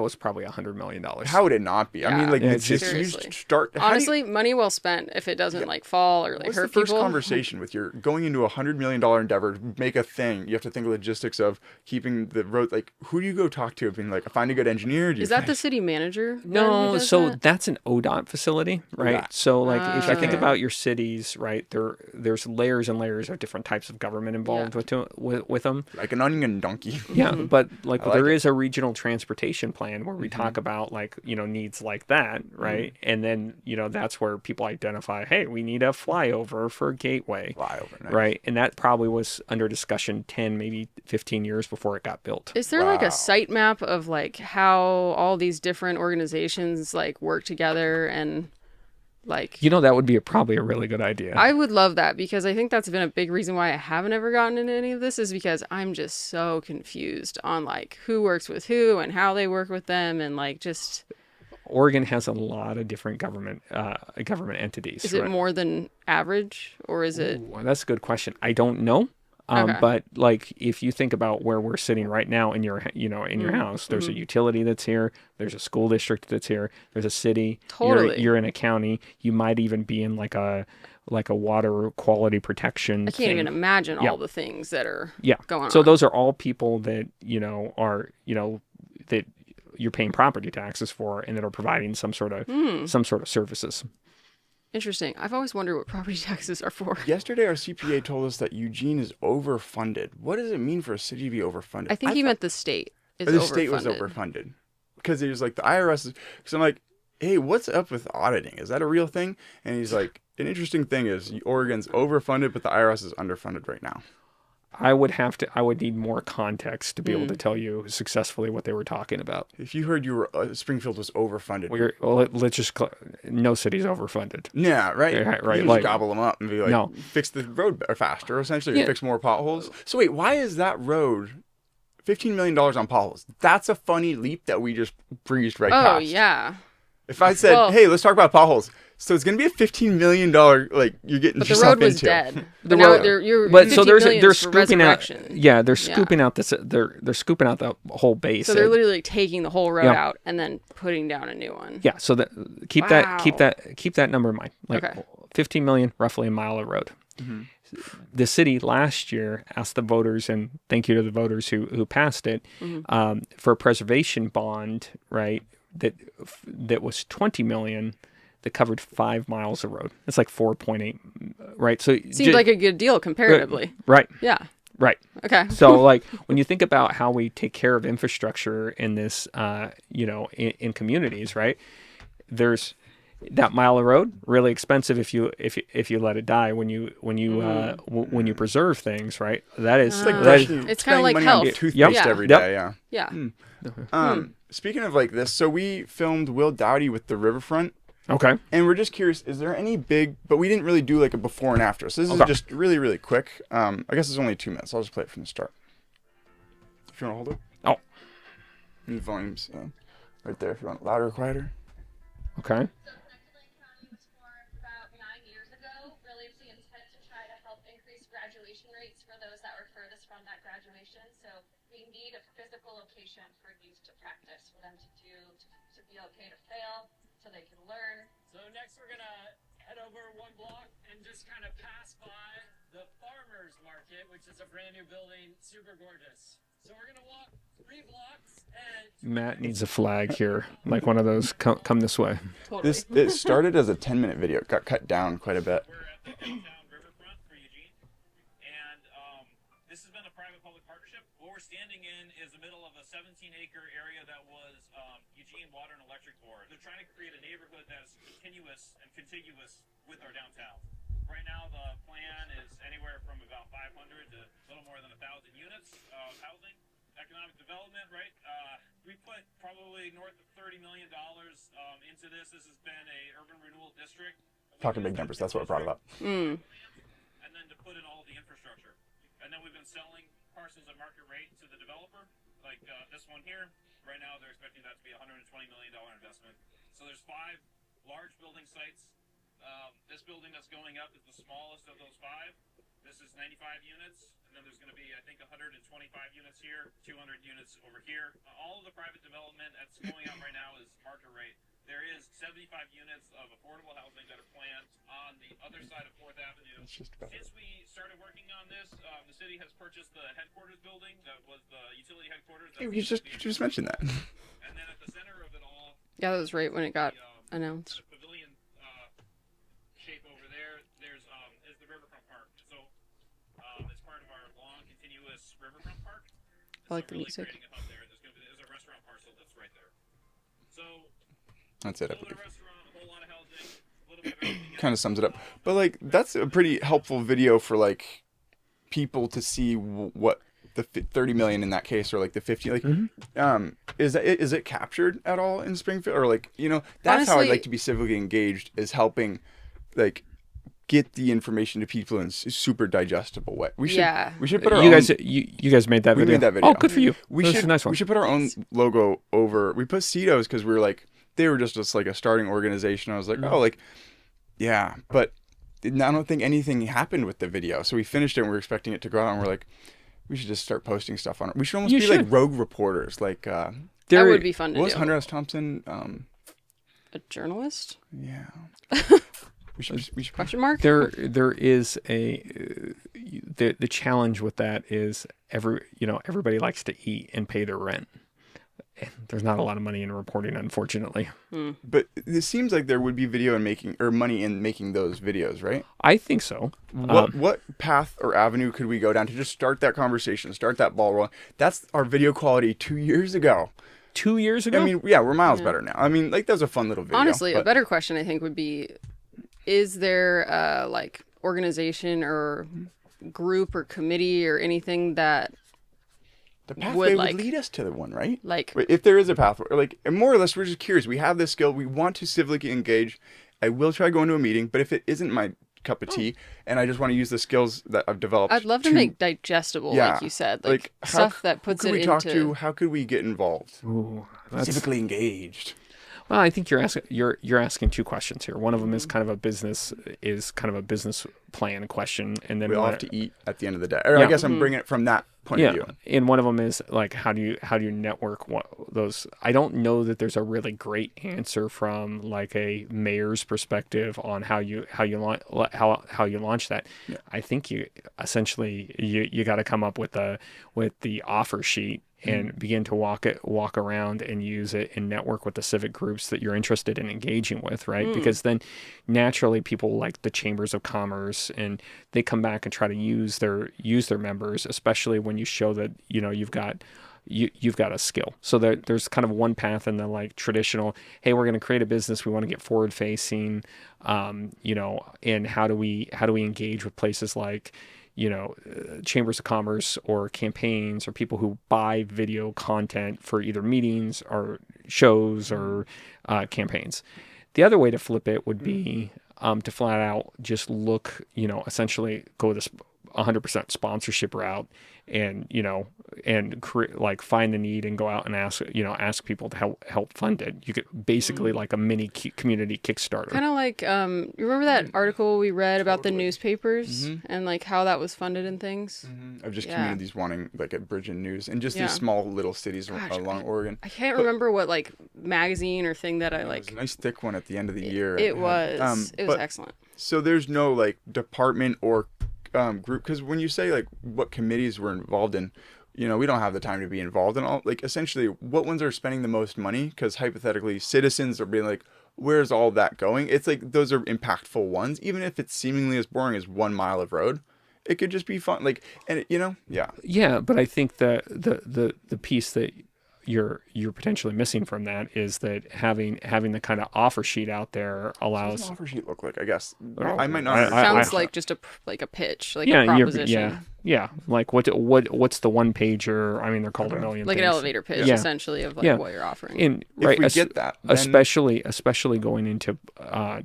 Speaker 2: was probably $100 million.
Speaker 1: How would it not be?
Speaker 3: Yeah.
Speaker 1: I mean,
Speaker 3: you start. Honestly, money well spent if it doesn't fall or hurt people.
Speaker 1: What's the first conversation with your going into a $100 million endeavor to make a thing? You have to think of logistics of keeping the road. Who do you go talk to? Being find a good engineer.
Speaker 3: Is that the city manager?
Speaker 2: No, so that's an ODOT facility, right? Yeah. So if you think about your cities, right, there's layers and layers of different types of government involved with them.
Speaker 1: Like an onion donkey.
Speaker 2: Yeah, but there is a regional transportation plan where we talk about needs like that, right? And then that's where people identify, hey, we need a flyover for Gateway.
Speaker 1: Nice.
Speaker 2: Right? And that probably was under discussion 10, maybe 15 years before it got built.
Speaker 3: Is there a site map of how all these different organizations work together and
Speaker 2: that would be probably a really good idea.
Speaker 3: I would love that because I think that's been a big reason why I haven't ever gotten into any of this is because I'm just so confused on who works with who and how they work with them and just.
Speaker 2: Oregon has a lot of different government entities.
Speaker 3: Is it more than average or is it?
Speaker 2: Well, that's a good question. I don't know.
Speaker 3: Okay.
Speaker 2: But if you think about where we're sitting right now in your your house, there's a utility that's here, there's a school district that's here, there's a city.
Speaker 3: Totally.
Speaker 2: You're in a county. You might even be in a water quality protection.
Speaker 3: I can't even imagine all the things that are going on.
Speaker 2: So those are all people that are that you're paying property taxes for and that are providing some sort of services.
Speaker 3: Interesting. I've always wondered what property taxes are for.
Speaker 1: Yesterday, our CPA told us that Eugene is overfunded. What does it mean for a city to be overfunded?
Speaker 3: I think he meant the state is
Speaker 1: the state was overfunded. Because he was the IRS is... Because I'm like, hey, what's up with auditing? Is that a real thing? And he's like, an interesting thing is Oregon's overfunded, but the IRS is underfunded right now.
Speaker 2: I would need more context to be able to tell you successfully what they were talking about.
Speaker 1: If you heard Springfield was overfunded.
Speaker 2: Let's just, no city's overfunded.
Speaker 1: Yeah, right.
Speaker 2: Yeah, right.
Speaker 1: You just gobble them up and be no. Fix the road faster, essentially, or fix more potholes. So wait, why is that road $15 million on potholes? That's a funny leap that we just breezed right past.
Speaker 3: Oh, yeah.
Speaker 1: If I said, hey, let's talk about potholes, So it's gonna be a $15 million like you're getting
Speaker 3: But the
Speaker 1: yourself
Speaker 3: road was
Speaker 1: into.
Speaker 3: dead.
Speaker 2: The
Speaker 3: But now
Speaker 2: road-
Speaker 3: you're
Speaker 2: But so
Speaker 3: 15 million
Speaker 2: they're
Speaker 3: is for
Speaker 2: scooping out.
Speaker 3: resurrection.
Speaker 2: Yeah, they're scooping out this. They're scooping out the whole base.
Speaker 3: So they're literally taking the whole road
Speaker 2: Yeah.
Speaker 3: out and then putting down a new one.
Speaker 2: Yeah, so that keep
Speaker 3: Wow.
Speaker 2: that number in mind. Like
Speaker 3: Okay.
Speaker 2: 15 million, roughly a mile of road. The city last year asked the voters, and thank you to the voters who passed it, for a preservation bond, right? That was 20 million. That covered 5 miles of road. It's like 4.8, right? So
Speaker 3: Seems like a good deal comparatively.
Speaker 2: right,
Speaker 3: Yeah.
Speaker 2: right.
Speaker 3: Okay.
Speaker 2: So, like, when you think about how we take care of infrastructure in this, in communities, right? There's that mile of road, really expensive if you let it die. When you preserve things, right? That is
Speaker 1: Like
Speaker 2: that is-
Speaker 1: brushing-
Speaker 3: It's
Speaker 1: spending
Speaker 3: kinda like
Speaker 1: money on
Speaker 3: health.
Speaker 1: toothpaste
Speaker 2: Yep.
Speaker 1: every
Speaker 2: Yep.
Speaker 1: day. Yeah.
Speaker 3: Yeah.
Speaker 1: Speaking of like this, so we filmed Will Dowdy with the riverfront.
Speaker 2: okay.
Speaker 1: And we're just curious, is there any big, but we didn't really do like a before and after. So this is
Speaker 2: Okay.
Speaker 1: just really, really quick. I guess it's only 2 minutes. I'll just play it from the start. If you want to hold it.
Speaker 2: Oh,
Speaker 1: And the volume's right there if you want it louder or quieter.
Speaker 2: okay.
Speaker 4: So Connecticut County was formed about 9 years ago, really with the intent to try to help increase graduation rates for those that were furthest from that graduation. So we need a physical location for youth to practice, for them to be okay to fail, so they can learn.
Speaker 5: So next we're gonna head over one block and just kind of pass by the farmers market, which is a brand new building, super gorgeous. So we're gonna walk 3 blocks and
Speaker 2: Matt needs a flag here, like one of those. Come this way.
Speaker 3: Totally.
Speaker 1: It started as a 10-minute video. It got cut down quite a bit.
Speaker 5: we're at the downtown riverfront for Eugene. And this has been a private-public partnership. What we're standing in is the middle of a 17-acre area that was Eugene Water and Electric Board. They're trying to create a neighborhood that is continuous and contiguous with our downtown. Right now, the plan is anywhere from about 500 to a little more than 1,000 units of housing. Economic development, right? We put probably north of $30 million into this. This has been a urban renewal district.
Speaker 1: Talking big numbers. That's what brought it up.
Speaker 3: Mm.
Speaker 5: And then to put in all of the infrastructure. And then we've been selling parcels at market rate to the developer. Like this one here, right now they're expecting that to be a $120 million investment. So there's 5 large building sites. This building that's going up is the smallest of those 5. This is 95 units, and then there's going to be, I think, 125 units here, 200 units over here. All of the private development that's going out right now is market rate. There is 75 units of affordable housing that are planned on the other side of 4th Avenue.
Speaker 1: just better.
Speaker 5: Since we started working on this, the city has purchased the headquarters building that was the utility headquarters.
Speaker 1: Hey, you just mentioned that.
Speaker 5: And then at the center of it all,
Speaker 3: Yeah, that was right when it got
Speaker 5: the
Speaker 3: announced.
Speaker 5: pavilion shape over there, there's is the riverfront park. So it's part of our long, continuous riverfront park.
Speaker 3: I like
Speaker 5: So
Speaker 3: the
Speaker 5: really
Speaker 3: music.
Speaker 5: creating a hub there. There's a restaurant parcel that's right there. So
Speaker 1: That's it, I
Speaker 5: a little bit
Speaker 1: believe.
Speaker 5: of restaurant, a whole lot of housing, a little bit of everything else.
Speaker 1: Kind of sums it up. But like that's a pretty helpful video for like people to see what the 30 million in that case, or like the 50, like is it captured at all in Springfield, or like, that's how I'd
Speaker 3: Honestly-
Speaker 1: like to be civically engaged, is helping like get the information to people in a super digestible way. We should put our
Speaker 2: You
Speaker 1: own,
Speaker 2: guys, you guys made that
Speaker 1: we
Speaker 2: video.
Speaker 1: made that video.
Speaker 2: Oh, good for you.
Speaker 1: We
Speaker 2: That was
Speaker 1: should
Speaker 2: a nice one.
Speaker 1: we should put our own logo over. We put CETOs because we were like, they were just like a starting organization. I was like, oh, like, yeah, but I don't think anything happened with the video. So we finished it and we were expecting it to go out, and we're like, we should just start posting stuff on it. We should almost
Speaker 2: You
Speaker 1: be like
Speaker 2: should.
Speaker 1: rogue reporters. Like,
Speaker 3: That
Speaker 2: There-
Speaker 3: would be fun to
Speaker 1: what was
Speaker 3: do.
Speaker 1: Hunter S. Thompson?
Speaker 3: A journalist?
Speaker 1: Yeah. we should
Speaker 3: Question mark?
Speaker 2: There is the challenge with that is everybody likes to eat and pay their rent. And there's not a lot of money in reporting, unfortunately.
Speaker 1: But it seems like there would be video in making, or money in making those videos, right?
Speaker 2: I think so.
Speaker 1: What path or avenue could we go down to just start that conversation, start that ball rolling? That's our video quality 2 years ago.
Speaker 2: 2 years ago?
Speaker 1: I mean, yeah, we're miles better now. I mean, like, that was a fun little video.
Speaker 3: Honestly, a
Speaker 1: but
Speaker 3: better question I think would be, is there like organization or group or committee or anything that
Speaker 1: the pathway would
Speaker 3: like-
Speaker 1: lead us to the one, right?
Speaker 3: like
Speaker 1: Wait, if there is a pathway, or like, and more or less, we're just curious. We have this skill. We want to civically engage. I will try going to a meeting, but if it isn't my cup of tea, and I just want to use the skills that I've developed,
Speaker 3: I'd love to make digestible,
Speaker 1: yeah,
Speaker 3: like you said, like,
Speaker 1: how
Speaker 3: stuff that puts
Speaker 1: who
Speaker 3: it
Speaker 1: could we talk
Speaker 3: into.
Speaker 1: to? How could we get involved?
Speaker 2: Ooh, that's,
Speaker 1: Civically engaged.
Speaker 2: Well, I think you're asking two questions here. One of them is kind of a business plan question, and then
Speaker 1: We all
Speaker 2: one-
Speaker 1: have to eat at the end of the day. Or I
Speaker 2: Yeah.
Speaker 1: guess I'm bringing it from that point of view.
Speaker 2: and one of them is like how do you network those? I don't know that there's a really great answer from like a mayor's perspective on how you launch that.
Speaker 1: Yeah.
Speaker 2: I think you essentially you got to come up with the offer sheet and begin to walk around and use it and network with the civic groups that you're interested in engaging with, right? Because then naturally people like the chambers of commerce and they come back and try to use their members, especially when you show that you've got a skill. So there's kind of one path in the like traditional, hey, we're going to create a business, we want to get forward facing, and how do we engage with places like chambers of commerce or campaigns or people who buy video content for either meetings or shows or campaigns. The other way to flip it would be to flat out just look, essentially go this 100% sponsorship route and find the need and go out and ask people to help fund it. You get basically like a mini community Kickstarter.
Speaker 3: Kind of like, you remember that article we read about the newspapers and like how that was funded and things?
Speaker 1: Of just
Speaker 3: Yeah.
Speaker 1: communities wanting like a bridge in news and just
Speaker 3: Yeah.
Speaker 1: these small little cities
Speaker 3: Gosh,
Speaker 1: along Oregon.
Speaker 3: I can't remember what like magazine or thing that I
Speaker 1: It was
Speaker 3: like.
Speaker 1: a nice thick one at the end of the year.
Speaker 3: It was. It was
Speaker 1: but-
Speaker 3: excellent.
Speaker 1: So there's no like department or group, because when you say like what committees we're involved in, we don't have the time to be involved in all, like essentially what ones are spending the most money, because hypothetically citizens are being like, where's all that going? It's like those are impactful ones, even if it's seemingly as boring as 1 mile of road. It could just be fun, like, and
Speaker 2: Yeah, but I think the piece that you're potentially missing from that is that having the kind of offer sheet out there
Speaker 1: What
Speaker 2: allows.
Speaker 1: does an offer sheet look like? I guess
Speaker 2: Oh,
Speaker 1: I might not.
Speaker 3: Sounds like just a pitch, like a
Speaker 2: Yeah,
Speaker 3: proposition.
Speaker 2: yeah. Like what's the one pager? I mean, they're called a million.
Speaker 3: Like an
Speaker 2: things.
Speaker 3: elevator pitch,
Speaker 2: Yeah.
Speaker 3: essentially, of like
Speaker 2: Yeah.
Speaker 3: what you're offering.
Speaker 2: And
Speaker 1: If
Speaker 2: right,
Speaker 1: we get that, then-
Speaker 2: especially going into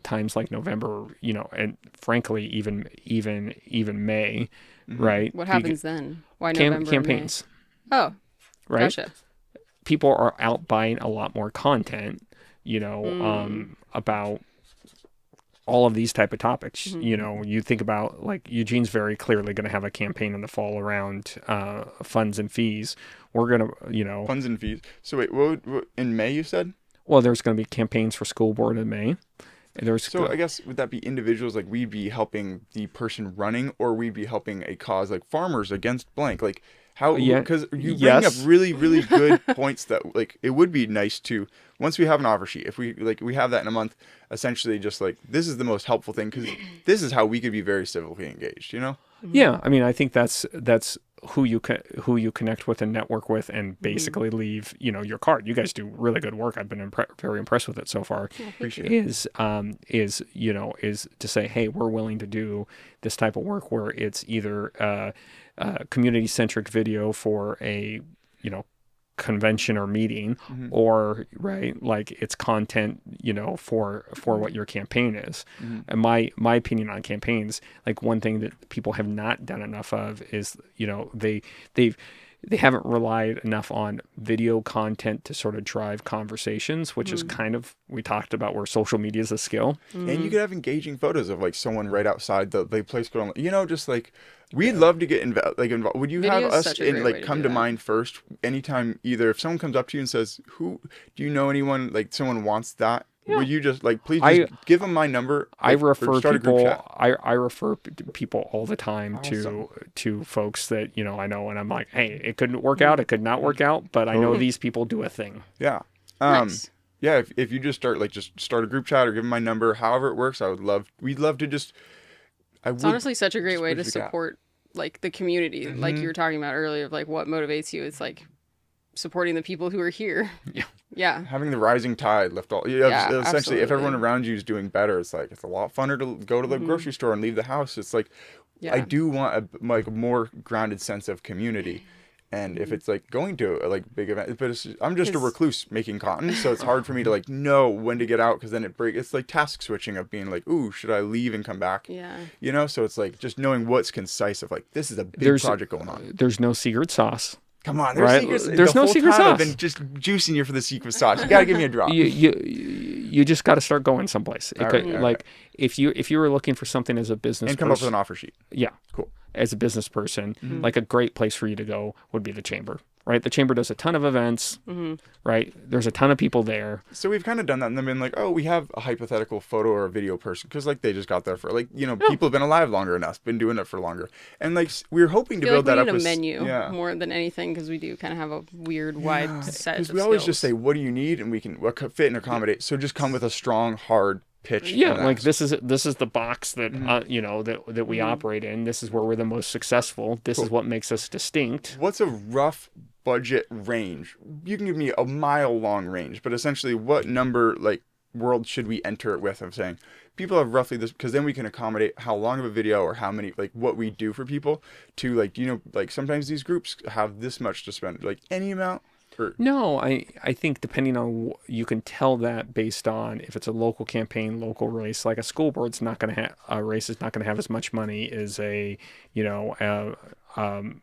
Speaker 2: times like November, and frankly even May, right?
Speaker 3: What happens then? Why
Speaker 2: Cam-
Speaker 3: November? and May?
Speaker 2: campaigns,
Speaker 3: Oh,
Speaker 2: right?
Speaker 3: gotcha.
Speaker 2: People are out buying a lot more content, about all of these type of topics. You think about like Eugene's very clearly going to have a campaign in the fall around funds and fees. We're going to,
Speaker 1: funds and fees. So wait, what in May you said?
Speaker 2: well, there's going to be campaigns for school board in May. And there's
Speaker 1: So I guess would that be individuals, like we'd be helping the person running, or we'd be helping a cause like farmers against blank, like how?
Speaker 2: Yeah,
Speaker 1: Because you bring
Speaker 2: yes.
Speaker 1: up really really good points that like it would be nice to, once we have an offer sheet, if we have that in a month, essentially just like this is the most helpful thing, because this is how we could be very civically engaged.
Speaker 2: Yeah, I mean, I think that's who you connect with and network with, and basically leave your card. You guys do really good work. I've been very impressed with it so far.
Speaker 1: Appreciate it.
Speaker 2: Is to say, hey, we're willing to do this type of work where it's either a community centric video for a convention or meeting, or like it's content for what your campaign is. And my opinion on campaigns, like one thing that people have not done enough of is they haven't relied enough on video content to sort of drive conversations, which is kind of, we talked about where social media is a skill.
Speaker 1: And you could have engaging photos of like someone right outside the place going on, just like we'd love to get involved. Would you
Speaker 3: Video
Speaker 1: have
Speaker 3: is
Speaker 1: us
Speaker 3: such a great way to
Speaker 1: come
Speaker 3: do
Speaker 1: to
Speaker 3: that.
Speaker 1: mind first anytime, either if someone comes up to you and says, who do you know anyone, like someone wants that? Would you just like, please just give them my number?
Speaker 2: I refer
Speaker 1: start a group
Speaker 2: people.
Speaker 1: chat.
Speaker 2: I refer people all the time
Speaker 1: Awesome.
Speaker 2: to folks that I know, and I'm like, hey, it couldn't work out, it could not work out, but I know these people do a thing.
Speaker 1: Yeah.
Speaker 3: Nice.
Speaker 1: Yeah. If you just start a group chat or give them my number, however it works, we'd love to just.
Speaker 3: It's honestly such a great way to
Speaker 1: bridge the gap.
Speaker 3: support like the community, like you were talking about earlier, of like what motivates you. It's like supporting the people who are here. Yeah.
Speaker 1: Having the rising tide lift all.
Speaker 3: Yeah,
Speaker 1: essentially, if everyone
Speaker 3: absolutely.
Speaker 1: around you is doing better, it's like it's a lot funner to go to the grocery store and leave the house. It's like
Speaker 3: Yeah.
Speaker 1: I do want a more grounded sense of community. And if it's like going to a big event, but I'm just a
Speaker 3: 'Cause-
Speaker 1: recluse making cotton, so it's hard for me to know when to get out, because then it's like task switching of being like, ooh, should I leave and come back?
Speaker 3: Yeah.
Speaker 1: So it's like just knowing what's concise of like, this is a big project going on.
Speaker 2: There's no secret sauce.
Speaker 1: Come on, there's
Speaker 2: Right?
Speaker 1: secrets.
Speaker 2: There's
Speaker 1: The
Speaker 2: no
Speaker 1: whole
Speaker 2: secret
Speaker 1: time I've
Speaker 2: sauce.
Speaker 1: been just juicing you for the secret sauce. You gotta give me a drop.
Speaker 2: You you just got to start going someplace.
Speaker 1: All right, all
Speaker 2: Like if you were looking for something as a business
Speaker 1: And come up with an offer sheet.
Speaker 2: yeah,
Speaker 1: Cool.
Speaker 2: as a business person, like a great place for you to go would be the chamber, right? The chamber does a ton of events, right? There's a ton of people there.
Speaker 1: So we've kind of done that and then been like, oh, we have a hypothetical photo or a video person because like they just got there for like, people have been alive longer than us, been doing it for longer. And like we were hoping to
Speaker 3: I feel
Speaker 1: build
Speaker 3: like
Speaker 1: that
Speaker 3: we
Speaker 1: up
Speaker 3: need a
Speaker 1: with
Speaker 3: menu
Speaker 1: yeah.
Speaker 3: more than anything because we do kind of have a weird wide set
Speaker 1: Because
Speaker 3: of
Speaker 1: we always just
Speaker 3: skills.
Speaker 1: say, what do you need? And we can fit and accommodate. So just come with a strong, hard pitch.
Speaker 2: Yeah,
Speaker 1: and
Speaker 2: like
Speaker 1: ask.
Speaker 2: this is the box that that we operate in. This is where we're the most successful. This is what makes us distinct.
Speaker 1: What's a rough budget range? You can give me a mile long range, but essentially what number like world should we enter it with? I'm saying people have roughly this because then we can accommodate how long of a video or how many like what we do for people to like like sometimes these groups have this much to spend like any amount.
Speaker 2: No, I think depending on you can tell that based on if it's a local campaign, local race, like a school board's not going to have a race is not going to have as much money as a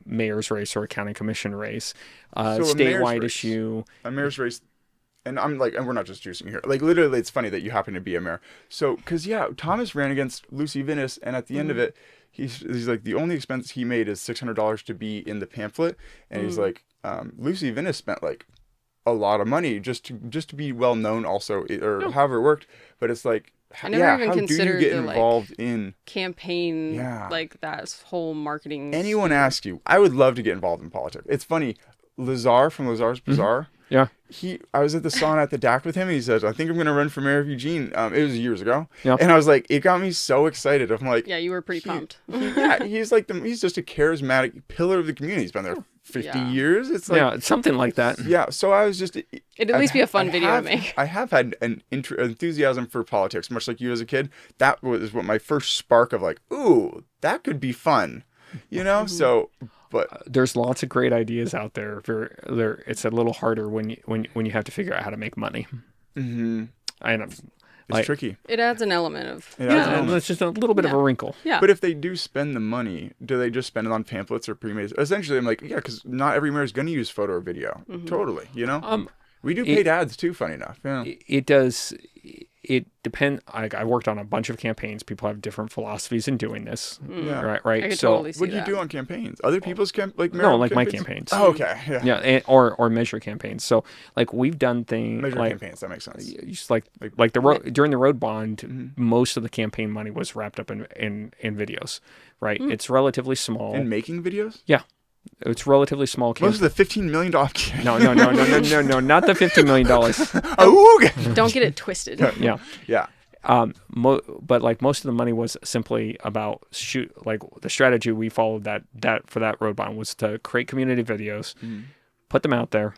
Speaker 2: mayor's race or a county commission race.
Speaker 1: So a mayor's
Speaker 2: Statewide
Speaker 1: race.
Speaker 2: issue.
Speaker 1: A mayor's race, and I'm like, and we're not just juicing here. Like literally, it's funny that you happen to be a mayor. So, because Thomas ran against Lucy Vinnis, and at the end of it, he's like the only expense he made is $600 to be in the pamphlet, and he's like, Lucy Vinnis spent like a lot of money just to be well known, also, or however it worked. But it's like,
Speaker 3: I never even
Speaker 1: how do you
Speaker 3: considered
Speaker 1: get
Speaker 3: the,
Speaker 1: involved in
Speaker 3: campaign,
Speaker 1: Yeah.
Speaker 3: like that whole marketing.
Speaker 1: anyone asks you? I would love to get involved in politics. It's funny, Lazar from Lazar's Bazaar.
Speaker 2: Yeah.
Speaker 1: I was at the sauna at the DAC with him, and he says, I think I'm going to run for mayor of Eugene. It was years ago.
Speaker 2: Yeah.
Speaker 1: And I was like, it got me so excited. I'm like,
Speaker 3: Yeah, you were pretty pumped.
Speaker 1: he's like, he's just a charismatic pillar of the community. He's been there 50
Speaker 3: Yeah.
Speaker 1: years. It's like,
Speaker 2: Yeah, it's something like that.
Speaker 1: yeah. So I was just,
Speaker 3: It'd at least be a fun video to make.
Speaker 1: I have had an enthusiasm for politics, much like you as a kid. That was what my first spark of like, ooh, that could be fun, So, but
Speaker 2: There's lots of great ideas out there. It's a little harder when you have to figure out how to make money.
Speaker 1: mm-hmm.
Speaker 2: And
Speaker 1: it's tricky.
Speaker 3: It adds an element of.
Speaker 1: It adds an
Speaker 2: yeah,
Speaker 1: element.
Speaker 2: it's just a little bit of a wrinkle.
Speaker 3: Yeah.
Speaker 1: But if they do spend the money, do they just spend it on pamphlets or pre-made? Essentially, I'm like, yeah, because not every mayor is going to use photo or video. Totally, We do paid ads too, funny enough. Yeah.
Speaker 2: It does. It depends. I worked on a bunch of campaigns. People have different philosophies in doing this.
Speaker 1: Yeah.
Speaker 2: Right.
Speaker 3: I could
Speaker 2: So
Speaker 3: totally see
Speaker 1: What do you
Speaker 3: that.
Speaker 1: do on campaigns? Other people's like
Speaker 2: no,
Speaker 1: mayoral
Speaker 2: like my campaigns.
Speaker 1: Oh, okay. Yeah.
Speaker 2: Yeah, or measure campaigns. So like we've done things
Speaker 1: Measure
Speaker 2: like
Speaker 1: campaigns. That makes sense.
Speaker 2: just like the road during the road bond, most of the campaign money was wrapped up in videos. Right. It's relatively small.
Speaker 1: And making videos?
Speaker 2: Yeah. It's relatively small.
Speaker 1: Most of the $15 million.
Speaker 2: No, not the $15 million.
Speaker 1: Oh, okay.
Speaker 3: Don't get it twisted.
Speaker 2: Yeah.
Speaker 1: Yeah.
Speaker 2: But like most of the money was simply about like the strategy we followed that for that road bond was to create community videos, put them out there,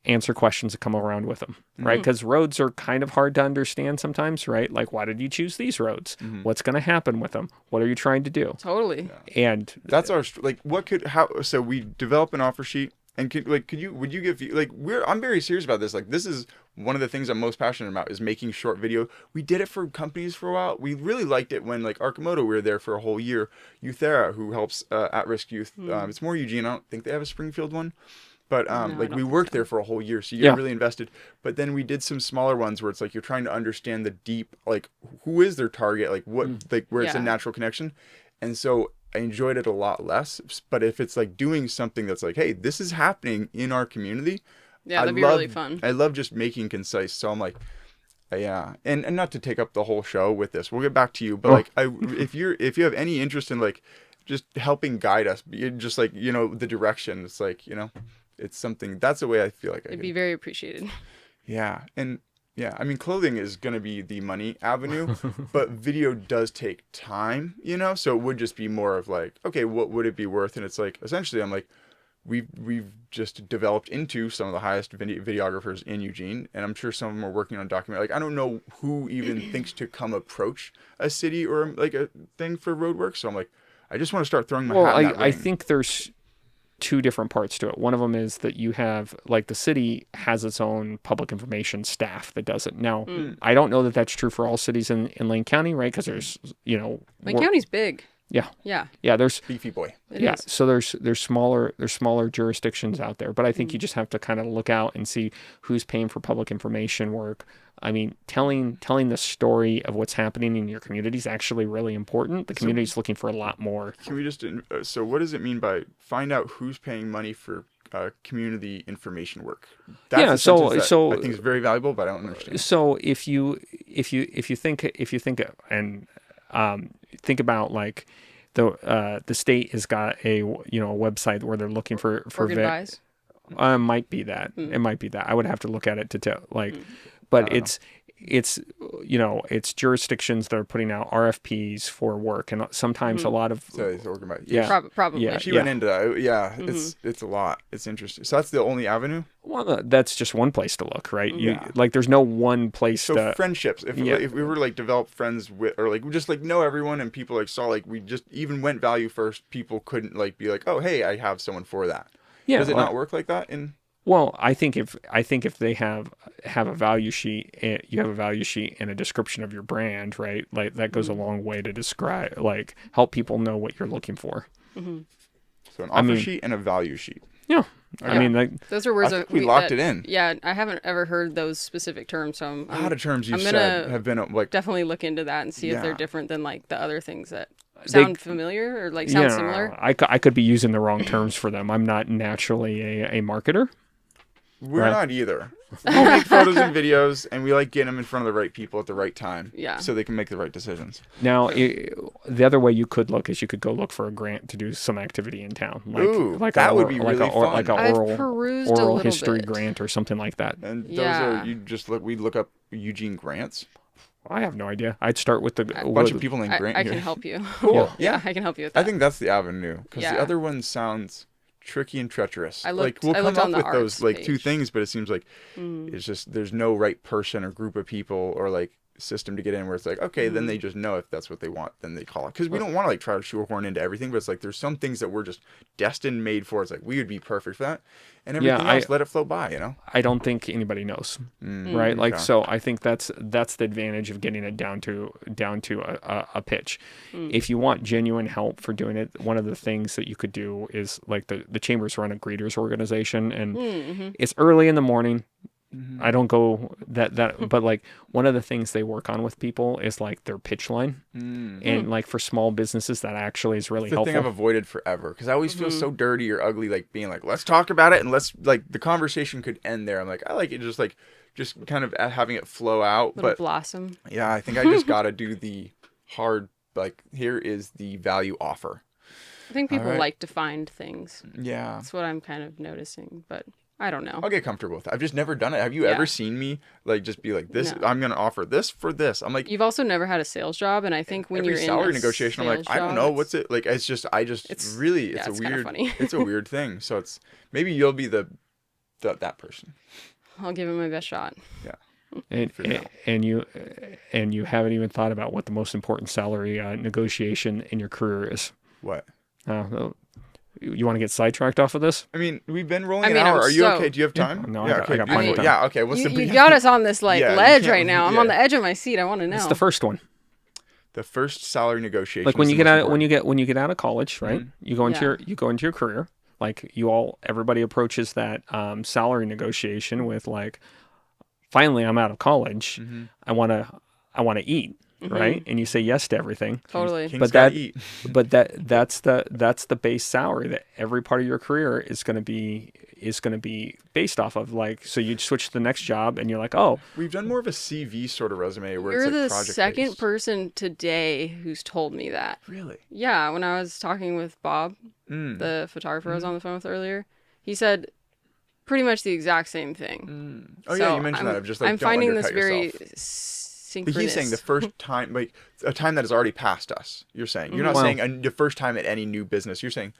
Speaker 2: answer questions that come around with them, right? Because roads are kind of hard to understand sometimes, right? Like, why did you choose these roads? What's going to happen with them? What are you trying to do?
Speaker 3: Totally.
Speaker 2: And
Speaker 1: That's our so we develop an offer sheet. And would you give like I'm very serious about this. Like this is one of the things I'm most passionate about is making short video. We did it for companies for a while. We really liked it when like Arcimoto, we were there for a whole year. Youthera, who helps at-risk youth. It's more Eugene. I don't think they have a Springfield one. But we worked there for a whole year, so you get really invested. But then we did some smaller ones where it's like you're trying to understand the deep, like who is their target, like what, like where it's a natural connection. And so I enjoyed it a lot less. But if it's like doing something that's like, hey, this is happening in our community.
Speaker 3: Yeah, that'd be really fun.
Speaker 1: I love just making concise. So I'm like, yeah, and not to take up the whole show with this, we'll get back to you. But like, if you have any interest in like just helping guide us, just like the direction, it's like it's something. That's the way I feel like
Speaker 3: It'd be very appreciated.
Speaker 1: Yeah, and yeah, I mean, clothing is going to be the money avenue, but video does take time, so it would just be more of like, okay, what would it be worth? And it's like, essentially, I'm like, we've just developed into some of the highest videographers in Eugene, and I'm sure some of them are working on documentary. Like, I don't know who even thinks to come approach a city or like a thing for road work, so I'm like, I just want to start throwing my hat in that
Speaker 2: I
Speaker 1: ring.
Speaker 2: think there's two different parts to it. One of them is that you have, like, the city has its own public information staff that does it. Now, I don't know that that's true for all cities in Lane County, right? Because there's,
Speaker 3: Lane County's big.
Speaker 2: Yeah.
Speaker 3: Yeah.
Speaker 2: Yeah. There's
Speaker 1: Beefy boy.
Speaker 3: It
Speaker 2: yeah.
Speaker 3: is.
Speaker 2: So there's smaller jurisdictions out there, but I think you just have to kind of look out and see who's paying for public information work. I mean, telling the story of what's happening in your community is actually really important. The community's looking for a lot more.
Speaker 1: Can we just so what does it mean by find out who's paying money for community information work? That's
Speaker 2: Yeah,
Speaker 1: a
Speaker 2: so-
Speaker 1: sentence that
Speaker 2: so-
Speaker 1: I think is very valuable, but I don't understand.
Speaker 2: So if you think think about like the state has got a website where they're looking for
Speaker 3: Org Advise.
Speaker 2: might be that. It might be that. I would have to look at it to tell but it's jurisdictions that are putting out RFPs for work, and sometimes a lot of
Speaker 1: So it's organized.
Speaker 2: yeah.
Speaker 3: Probably.
Speaker 2: Yeah.
Speaker 1: She went into that. Yeah, it's a lot. It's interesting. So that's the only avenue.
Speaker 2: Well, that's just one place to look, right?
Speaker 1: Yeah.
Speaker 2: There's no one place
Speaker 1: So
Speaker 2: to.
Speaker 1: friendships. If we were to like develop friends with, or like we just like know everyone, and people like saw like we just even went value first. People couldn't like be like, oh hey, I have someone for that.
Speaker 2: Yeah.
Speaker 1: Does it not work like that in?
Speaker 2: Well, I think if they have a value sheet, you have a value sheet and a description of your brand, right? Like that goes a long way to describe, like help people know what you're looking for.
Speaker 1: So an offer sheet and a value sheet.
Speaker 2: Yeah.
Speaker 1: Okay.
Speaker 2: I mean, like,
Speaker 3: Those are words
Speaker 1: I think
Speaker 3: that
Speaker 1: we locked it in.
Speaker 3: Yeah, I haven't ever heard those specific terms, so
Speaker 1: A lot of terms you
Speaker 3: I'm
Speaker 1: said
Speaker 3: gonna
Speaker 1: have been like
Speaker 3: definitely look into that and see if they're
Speaker 1: Yeah.
Speaker 3: different than like the other things that sound familiar or like sound similar.
Speaker 2: I could be using the wrong terms for them. I'm not naturally a marketer.
Speaker 1: we're
Speaker 2: Right.
Speaker 1: not either. We make photos and videos, and we like getting them in front of the right people at the right time.
Speaker 3: Yeah.
Speaker 1: So they can make the right decisions.
Speaker 2: Now, the other way you could look is you could go look for a grant to do some activity in town,
Speaker 1: Ooh, that would be really fun.
Speaker 2: like a
Speaker 3: I've
Speaker 2: oral
Speaker 3: perused a
Speaker 2: oral
Speaker 3: little
Speaker 2: history
Speaker 3: bit.
Speaker 2: grant or something like that.
Speaker 1: And those
Speaker 3: Yeah.
Speaker 1: are you just look. We look up Eugene Grants.
Speaker 2: I have no idea. I'd start with
Speaker 1: A bunch of people named Grant
Speaker 3: I
Speaker 1: here.
Speaker 3: can help you.
Speaker 1: Cool.
Speaker 3: Yeah, I can help you with that.
Speaker 1: I think that's the avenue because
Speaker 3: Yeah.
Speaker 1: the other one sounds tricky and treacherous.
Speaker 3: I
Speaker 1: like
Speaker 3: looked-
Speaker 1: we'll
Speaker 3: I
Speaker 1: come
Speaker 3: looked
Speaker 1: up
Speaker 3: on the
Speaker 1: with those
Speaker 3: arts
Speaker 1: like two
Speaker 3: page.
Speaker 1: things, but it seems like it's just there's no right person or group of people or like system to get in where it's like okay then they just know if that's what they want, then they call it, because we don't want to like try to shoehorn into everything, but it's like there's some things that we're just destined made for. It's like we would be perfect for that, and everything else let it flow by, you know.
Speaker 2: I don't think anybody knows, right? Like,
Speaker 1: okay.
Speaker 2: so I think that's the advantage of getting it down to a pitch. If you want genuine help for doing it, one of the things that you could do is like the chambers run a greeters organization, and it's early in the morning. I don't go that, but like one of the things they work on with people is like their pitch line, and like for small businesses that actually is really
Speaker 1: It's the thing I've
Speaker 2: helpful.
Speaker 1: avoided forever because I always feel so dirty or ugly, like being like, let's talk about it and let's like the conversation could end there. I'm like, I like it just kind of having it flow out.
Speaker 3: Little
Speaker 1: But
Speaker 3: blossom.
Speaker 1: yeah, I think I just got to do the hard, like, here is the value offer.
Speaker 3: I think people
Speaker 1: right.
Speaker 3: like to find things.
Speaker 1: Yeah.
Speaker 3: That's what I'm kind of noticing, but I don't know.
Speaker 1: I'll get comfortable with it. I've just never done it. Have you ever seen me like just be like this?
Speaker 3: No.
Speaker 1: I'm gonna offer this for this. I'm like
Speaker 3: You've also never had a sales job, and I think when
Speaker 1: every
Speaker 3: you're in
Speaker 1: salary
Speaker 3: a
Speaker 1: negotiation, I'm like
Speaker 3: sales
Speaker 1: I don't
Speaker 3: job,
Speaker 1: know
Speaker 3: it's-
Speaker 1: what's it like. It's just
Speaker 3: It's-
Speaker 1: really
Speaker 3: yeah,
Speaker 1: a
Speaker 3: it's kinda
Speaker 1: weird
Speaker 3: funny.
Speaker 1: it's a weird thing. So it's maybe you'll be that person.
Speaker 3: I'll give it my best shot.
Speaker 2: And,
Speaker 1: for now.
Speaker 2: and you haven't even thought about what the most important salary negotiation in your career is.
Speaker 1: What?
Speaker 2: You want to get sidetracked off of this?
Speaker 1: I mean, we've been rolling
Speaker 3: I mean,
Speaker 1: an hour.
Speaker 3: I'm
Speaker 1: Are you
Speaker 3: so-
Speaker 1: okay? Do you have time?
Speaker 2: No, I
Speaker 1: yeah,
Speaker 2: got-
Speaker 1: okay.
Speaker 2: I got plenty of time.
Speaker 1: Yeah, okay. What's
Speaker 3: You
Speaker 1: the
Speaker 3: got us on this like
Speaker 1: Yeah, you
Speaker 3: ledge
Speaker 1: can't-
Speaker 3: right now. I'm
Speaker 1: yeah.
Speaker 3: on the edge of my seat. I want to know.
Speaker 2: It's the first one.
Speaker 1: the first salary negotiation?
Speaker 2: Like when
Speaker 1: is
Speaker 2: you
Speaker 1: the
Speaker 2: get
Speaker 1: most
Speaker 2: out
Speaker 1: important.
Speaker 2: when you get out of college, right? You go into
Speaker 3: Yeah.
Speaker 2: you go into your career. Like everybody approaches that salary negotiation with like, finally I'm out of college. I want to eat, right? And you say yes to everything.
Speaker 3: Totally.
Speaker 1: King's
Speaker 2: but
Speaker 1: gotta
Speaker 2: that-
Speaker 1: eat.
Speaker 2: But that's the base salary that every part of your career is going to be based off of. Like, so you switch to the next job and you're like, oh,
Speaker 1: We've done more of a CV sort of resume where
Speaker 3: You're
Speaker 1: it's like
Speaker 3: the
Speaker 1: project
Speaker 3: second
Speaker 1: based.
Speaker 3: person today who's told me that.
Speaker 1: Really?
Speaker 3: Yeah, when I was talking with Bob,
Speaker 1: Mm.
Speaker 3: the photographer I was on the phone with earlier, he said pretty much the exact same thing.
Speaker 1: Oh yeah,
Speaker 3: So
Speaker 1: you mentioned that.
Speaker 3: I'm-
Speaker 1: Of just like
Speaker 3: I'm
Speaker 1: don't
Speaker 3: finding this
Speaker 1: undercut
Speaker 3: very
Speaker 1: yourself.
Speaker 3: synchronous.
Speaker 1: But he's saying the first time, like a time that has already passed us. You're saying you're not
Speaker 2: Well-
Speaker 1: saying the first time at any new business. You're saying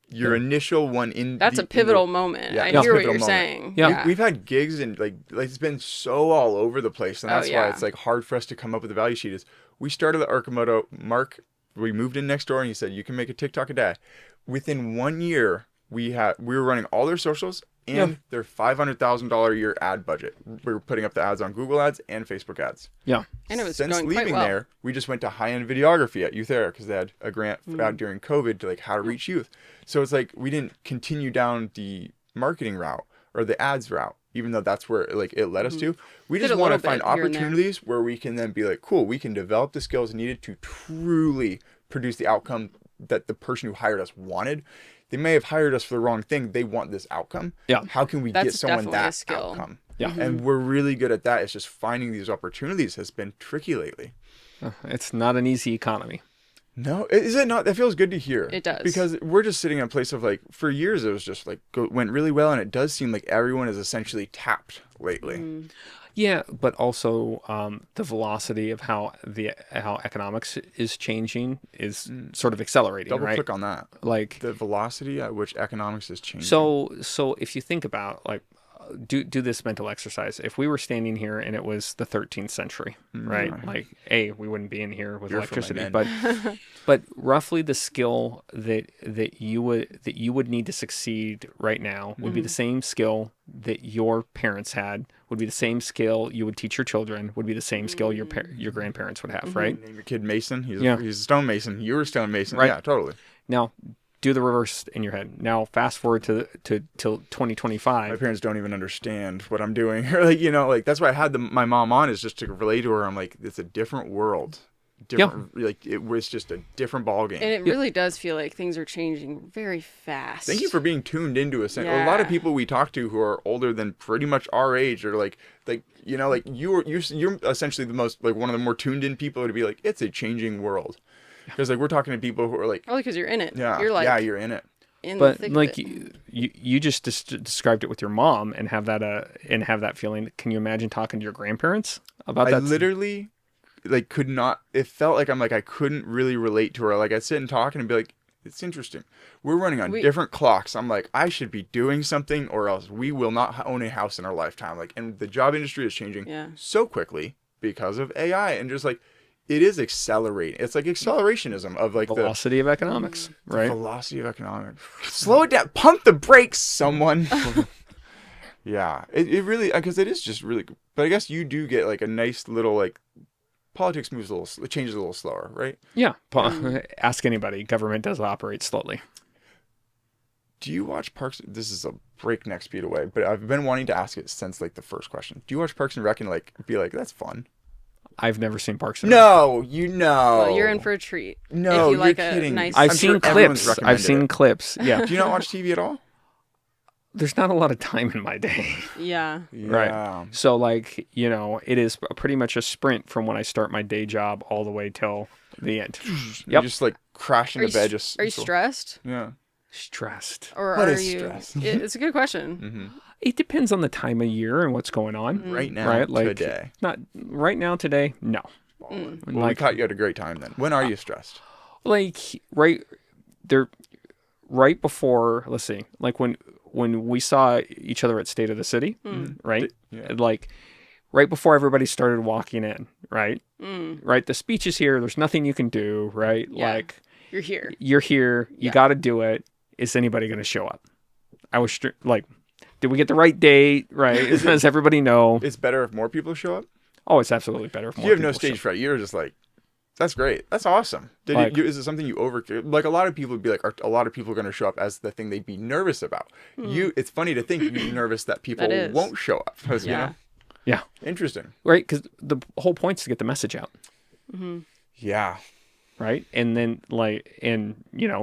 Speaker 1: your initial one in.
Speaker 3: That's
Speaker 1: the-
Speaker 3: a pivotal
Speaker 1: in the-
Speaker 3: moment.
Speaker 1: Yeah,
Speaker 3: I
Speaker 1: it's a
Speaker 3: hear what
Speaker 1: pivotal
Speaker 3: you're
Speaker 1: moment.
Speaker 3: saying.
Speaker 2: Yeah.
Speaker 1: We've had gigs and like it's been so all over the place, and
Speaker 3: Oh,
Speaker 1: that's why
Speaker 3: yeah.
Speaker 1: it's like hard for us to come up with a value sheet. Is we started at Arcimoto. Mark, we moved in next door, and he said you can make a TikTok a day. Within 1 year, we were running all their socials, and their $500,000 a year ad budget. We were putting up the ads on Google Ads and Facebook ads.
Speaker 2: Yeah.
Speaker 3: And it was
Speaker 1: Since
Speaker 3: going
Speaker 1: leaving
Speaker 3: quite well.
Speaker 1: there, we just went to high-end videography at Youth Era because they had a grant out during COVID to like how to reach youth. So it's like we didn't continue down the marketing route or the ads route, even though that's where like it led us to. We
Speaker 3: Did
Speaker 1: just
Speaker 3: a
Speaker 1: want to
Speaker 3: little
Speaker 1: find
Speaker 3: bit here and there.
Speaker 1: opportunities where we can then be like, cool, we can develop the skills needed to truly produce the outcome that the person who hired us wanted. They may have hired us for the wrong thing. They want this outcome.
Speaker 2: Yeah.
Speaker 1: How can we
Speaker 3: That's
Speaker 1: get someone
Speaker 3: definitely a
Speaker 1: that
Speaker 3: skill.
Speaker 1: outcome?
Speaker 2: Yeah.
Speaker 1: And we're really good at that. It's just finding these opportunities has been tricky lately.
Speaker 2: It's not an easy economy.
Speaker 1: No, is it not? That feels good to hear.
Speaker 3: It does.
Speaker 1: Because we're just sitting in a place of like, for years it was just like, went really well. And it does seem like everyone is essentially tapped lately.
Speaker 2: Yeah, but also the velocity of how economics is changing is sort of accelerating,
Speaker 1: Double
Speaker 2: right?
Speaker 1: click on that.
Speaker 2: Like,
Speaker 1: The velocity at which economics is changing.
Speaker 2: so if you think about like do this mental exercise. If we were standing here and it was the 13th century, right? Like, we wouldn't be in here with
Speaker 1: You're from
Speaker 2: electricity,
Speaker 1: an
Speaker 2: but roughly the skill that you would need to succeed right now would be the same skill that your parents had, would be the same skill you would teach your children, would be the same skill your grandparents would have, right?
Speaker 1: Name your kid Mason. He's
Speaker 2: Yeah.
Speaker 1: he's a stonemason. You were a stonemason.
Speaker 2: Right.
Speaker 1: Yeah, totally.
Speaker 2: Now, do the reverse in your head. Now, fast forward to till 2025.
Speaker 1: My parents don't even understand what I'm doing. Or like, like that's why I had my mom on, is just to relate to her. I'm like, it's a different world. Different, like it was just a different ball game.
Speaker 3: And it really does feel like things are changing very fast.
Speaker 1: Thank you for being tuned into a sense. A lot of
Speaker 3: Yeah.
Speaker 1: people we talk to who are older than pretty much our age are like you're essentially the most, like, one of the more tuned in people to be like, it's a changing world. Because like we're talking to people who are like,
Speaker 3: Probably because you're in it.
Speaker 1: yeah,
Speaker 3: You're like
Speaker 1: yeah, you're in it.
Speaker 3: in the
Speaker 2: But
Speaker 3: thick
Speaker 2: like
Speaker 3: of it.
Speaker 2: you just described it with your mom and have that feeling. Can you imagine talking to your grandparents about
Speaker 1: I
Speaker 2: that?
Speaker 1: literally like could not. It felt like I couldn't really relate to her. Like I'd sit and talk and be like, it's interesting. We're running on different clocks. I'm like, I should be doing something, or else we will not own a house in our lifetime. Like, and the job industry is changing so quickly because of AI, and just like it is accelerating. It's like accelerationism of like
Speaker 2: Velocity of economics,
Speaker 1: the
Speaker 2: right?
Speaker 1: velocity of economics. Slow it down. Pump the brakes, someone. Yeah, it really, because it is just really. But I guess you do get like a nice little like. Politics moves it changes a little slower, right?
Speaker 2: Yeah. Ask anybody. Government does operate slowly.
Speaker 1: Do you watch Parks? This is a breakneck speed away, but I've been wanting to ask it since like the first question. Do you watch Parks and Rec and like be like, that's fun?
Speaker 2: I've never seen Parks and Rec.
Speaker 1: No, you know.
Speaker 3: Well, you're in for a treat.
Speaker 1: No,
Speaker 3: if you like
Speaker 1: you're
Speaker 3: a
Speaker 1: kidding.
Speaker 3: Nice
Speaker 2: I've
Speaker 1: I'm
Speaker 2: seen
Speaker 1: sure everyone's
Speaker 2: clips. I've
Speaker 1: recommended
Speaker 2: seen
Speaker 1: it.
Speaker 2: clips. Yeah.
Speaker 1: Do you not watch TV at all?
Speaker 2: There's not a lot of time in my day.
Speaker 3: Yeah.
Speaker 2: Right. So like, it is pretty much a sprint from when I start my day job all the way till the end.
Speaker 1: You just like crash into bed.
Speaker 3: Are you stressed?
Speaker 1: Yeah.
Speaker 2: Stressed.
Speaker 3: Or
Speaker 1: What
Speaker 3: are
Speaker 1: is
Speaker 3: you?
Speaker 1: stress?
Speaker 3: It's a good question.
Speaker 2: It depends on the time of year and what's going on.
Speaker 1: Right now,
Speaker 2: Right? Like
Speaker 1: today.
Speaker 2: not right now today. No.
Speaker 1: Well, we
Speaker 2: Like
Speaker 1: caught you at a great time then. When are you stressed?
Speaker 2: like right there right before, let's see. Like when we saw each other at State of the City, right?
Speaker 1: Yeah.
Speaker 2: Like right before everybody started walking in, right? Right, the speech is here, there's nothing you can do, right?
Speaker 3: Yeah.
Speaker 2: Like
Speaker 3: You're here.
Speaker 2: you're here, you got to do it. Is anybody going to show up? I was like, did we get the right date, right? Does everybody know?
Speaker 1: It's better if more people show up.
Speaker 2: Oh, it's absolutely better if more
Speaker 1: You have no
Speaker 2: people show
Speaker 1: stage fright. You're just like, that's great. That's awesome. Is it something you like? A lot of people would be like, are a lot of people going to show up as the thing they'd be nervous about? It's funny to think you'd be nervous that people
Speaker 3: That is.
Speaker 1: won't show up. 'Cause,
Speaker 2: Yeah.
Speaker 1: Interesting.
Speaker 2: Right, because the whole point is to get the message out.
Speaker 1: Yeah.
Speaker 2: Right, and then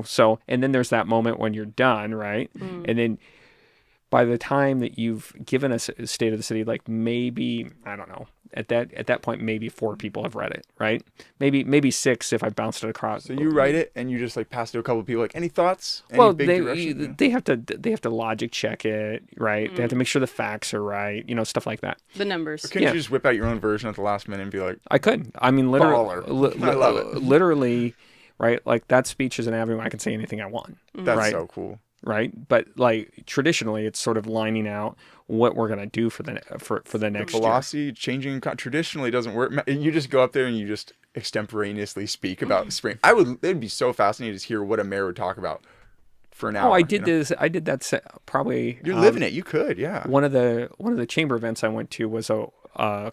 Speaker 2: so and then there's that moment when you're done, right? And then by the time that you've given us a State of the City, like maybe, I don't know, at that point maybe 4 people have read it, right? Maybe 6 if I bounced it across.
Speaker 1: So you write it and you just like pass it to a couple of people. Like, any thoughts? Any big direction?
Speaker 2: they have to logic check it, right? They have to make sure the facts are right, stuff like that.
Speaker 3: The numbers.
Speaker 1: Or can you just whip out your own version at the last minute and be like,
Speaker 2: I could. I mean, literally,
Speaker 1: Baller. I love it.
Speaker 2: literally, right? Like that speech is an avenue I can say anything I want.
Speaker 1: that's
Speaker 2: right?
Speaker 1: so cool.
Speaker 2: Right, but like traditionally, it's sort of lining out what we're gonna do for the next year.
Speaker 1: Velocity changing traditionally doesn't work. You just go up there and you just extemporaneously speak about spring. It'd be so fascinating to hear what a mayor would talk about for an hour.
Speaker 2: Oh, I did
Speaker 1: you know?
Speaker 2: this. I did that probably.
Speaker 1: You're living it. You could, yeah.
Speaker 2: One of the chamber events I went to was a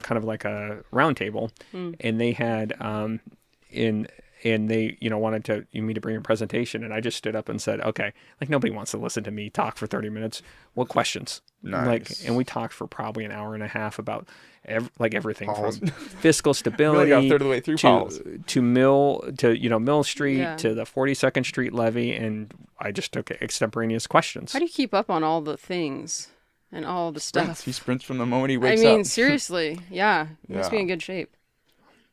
Speaker 2: kind of like a round table, and they had and they wanted me to bring a presentation, and I just stood up and said, okay, like nobody wants to listen to me talk for 30 minutes. What questions?
Speaker 1: Nice.
Speaker 2: And we talked for probably an hour and a half about everything
Speaker 1: Pauls.
Speaker 2: from fiscal
Speaker 1: We only
Speaker 2: stability
Speaker 1: got a third of the way through Pauls.
Speaker 2: to Mill Street
Speaker 3: Yeah.
Speaker 2: to the 42nd Street levy, and I just took extemporaneous questions.
Speaker 3: How do you keep up on all the things and all the stuff?
Speaker 1: He sprints from the moment he
Speaker 3: I
Speaker 1: wakes
Speaker 3: mean,
Speaker 1: up.
Speaker 3: seriously, yeah, you must be
Speaker 1: Yeah.
Speaker 3: in good shape.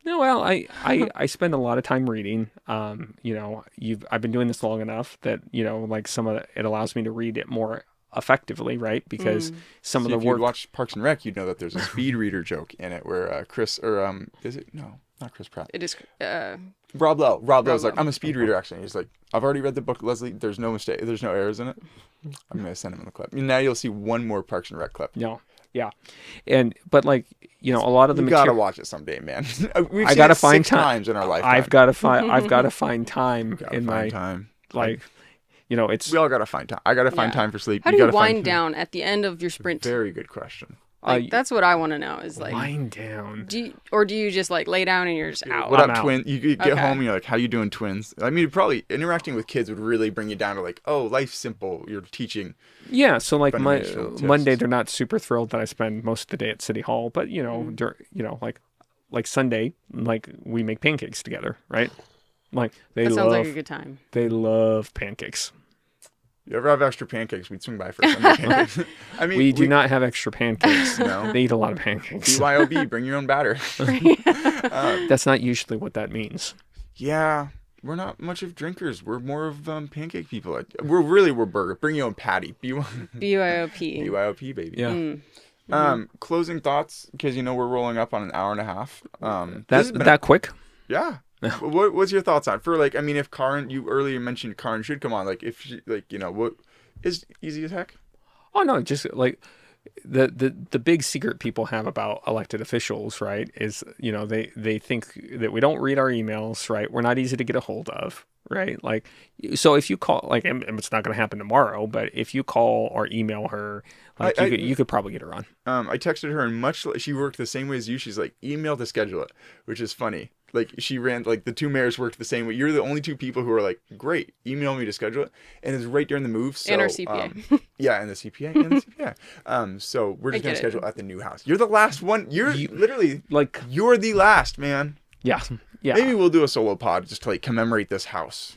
Speaker 2: No, well, I spend a lot of time reading. I've been doing this long enough that like it allows me to read it more effectively, right? Because some
Speaker 1: See,
Speaker 2: of
Speaker 1: if
Speaker 2: the
Speaker 1: you
Speaker 2: work.
Speaker 1: watch Parks and Rec, you'd know that there's a speed reader joke in it where Chris is it no, not Chris Pratt.
Speaker 3: It is.
Speaker 1: Rob Lowe. Rob Lowe's
Speaker 3: Lowe.
Speaker 1: like, I'm a speed reader actually. He's like, I've already read the book, Leslie. There's no mistake. There's no errors in it. I'm gonna send him the clip. Now you'll see one more Parks and Rec clip.
Speaker 2: No, yeah, but like a lot of the
Speaker 1: You gotta
Speaker 2: material.
Speaker 1: watch it someday, man. We've
Speaker 2: I
Speaker 1: seen
Speaker 2: gotta
Speaker 1: it
Speaker 2: find
Speaker 1: 6
Speaker 2: time.
Speaker 1: times in our lifetime.
Speaker 2: I've got to find time
Speaker 1: Gotta
Speaker 2: in
Speaker 1: find
Speaker 2: my
Speaker 1: time.
Speaker 2: like, it's
Speaker 1: We all gotta find time. I gotta find
Speaker 3: Yeah.
Speaker 1: time for sleep.
Speaker 3: How do you
Speaker 1: gotta find
Speaker 3: wind down at the end of your sprint?
Speaker 1: Very good question.
Speaker 3: Like, that's what I want to know. Is like,
Speaker 2: wind down.
Speaker 3: do you just like lay down and you're just out?
Speaker 1: What
Speaker 2: I'm
Speaker 1: up,
Speaker 2: out.
Speaker 1: twin? You get
Speaker 3: Okay.
Speaker 1: home and you're like, how you doing, twins? I mean, probably interacting with kids would really bring you down to like, oh, life's simple. You're teaching.
Speaker 2: Yeah, so like
Speaker 1: Foundational tips.
Speaker 2: Monday, they're not super thrilled that I spend most of the day at City Hall, but like Sunday, like we make pancakes together, right? Like
Speaker 3: That sounds like a good time.
Speaker 2: they love pancakes.
Speaker 1: You ever have extra pancakes? We'd swing by for Sunday pancakes. I mean,
Speaker 2: We do not have extra pancakes.
Speaker 1: No.
Speaker 2: They eat a lot of pancakes.
Speaker 1: BYOB, bring your own batter.
Speaker 2: That's not usually what that means.
Speaker 1: Yeah, we're not much of drinkers. We're more of pancake people. We're burger. Bring your own patty.
Speaker 3: BYOP.
Speaker 1: BYOP, baby.
Speaker 2: Yeah.
Speaker 1: Closing thoughts, because we're rolling up on an hour and a half. This
Speaker 2: That's
Speaker 1: has been
Speaker 2: that quick?
Speaker 1: Yeah. What's your thoughts on if Karin, you earlier mentioned Karin should come on, like if she, what is easy as heck?
Speaker 2: Oh no, just like the big secret people have about elected officials, right? Is they think that we don't read our emails, right? We're not easy to get a hold of, right? Like, so if you call, like, and it's not going to happen tomorrow, but if you call or email her, like, you could probably get her on.
Speaker 1: I texted her, and she worked the same way as you. She's like, email to schedule it, which is funny. Like, she ran, like, the two mayors worked the same way. You're the only two people who are like, great, email me to schedule it. And it's right during the move. So,
Speaker 3: And our CPA.
Speaker 1: Yeah, and the CPA and the CPA. So we're just going to schedule at the new house. You're the last one. You're literally,
Speaker 2: Like,
Speaker 1: you're the last, man.
Speaker 2: yeah.
Speaker 1: Maybe we'll do a solo pod just to, like, commemorate this house.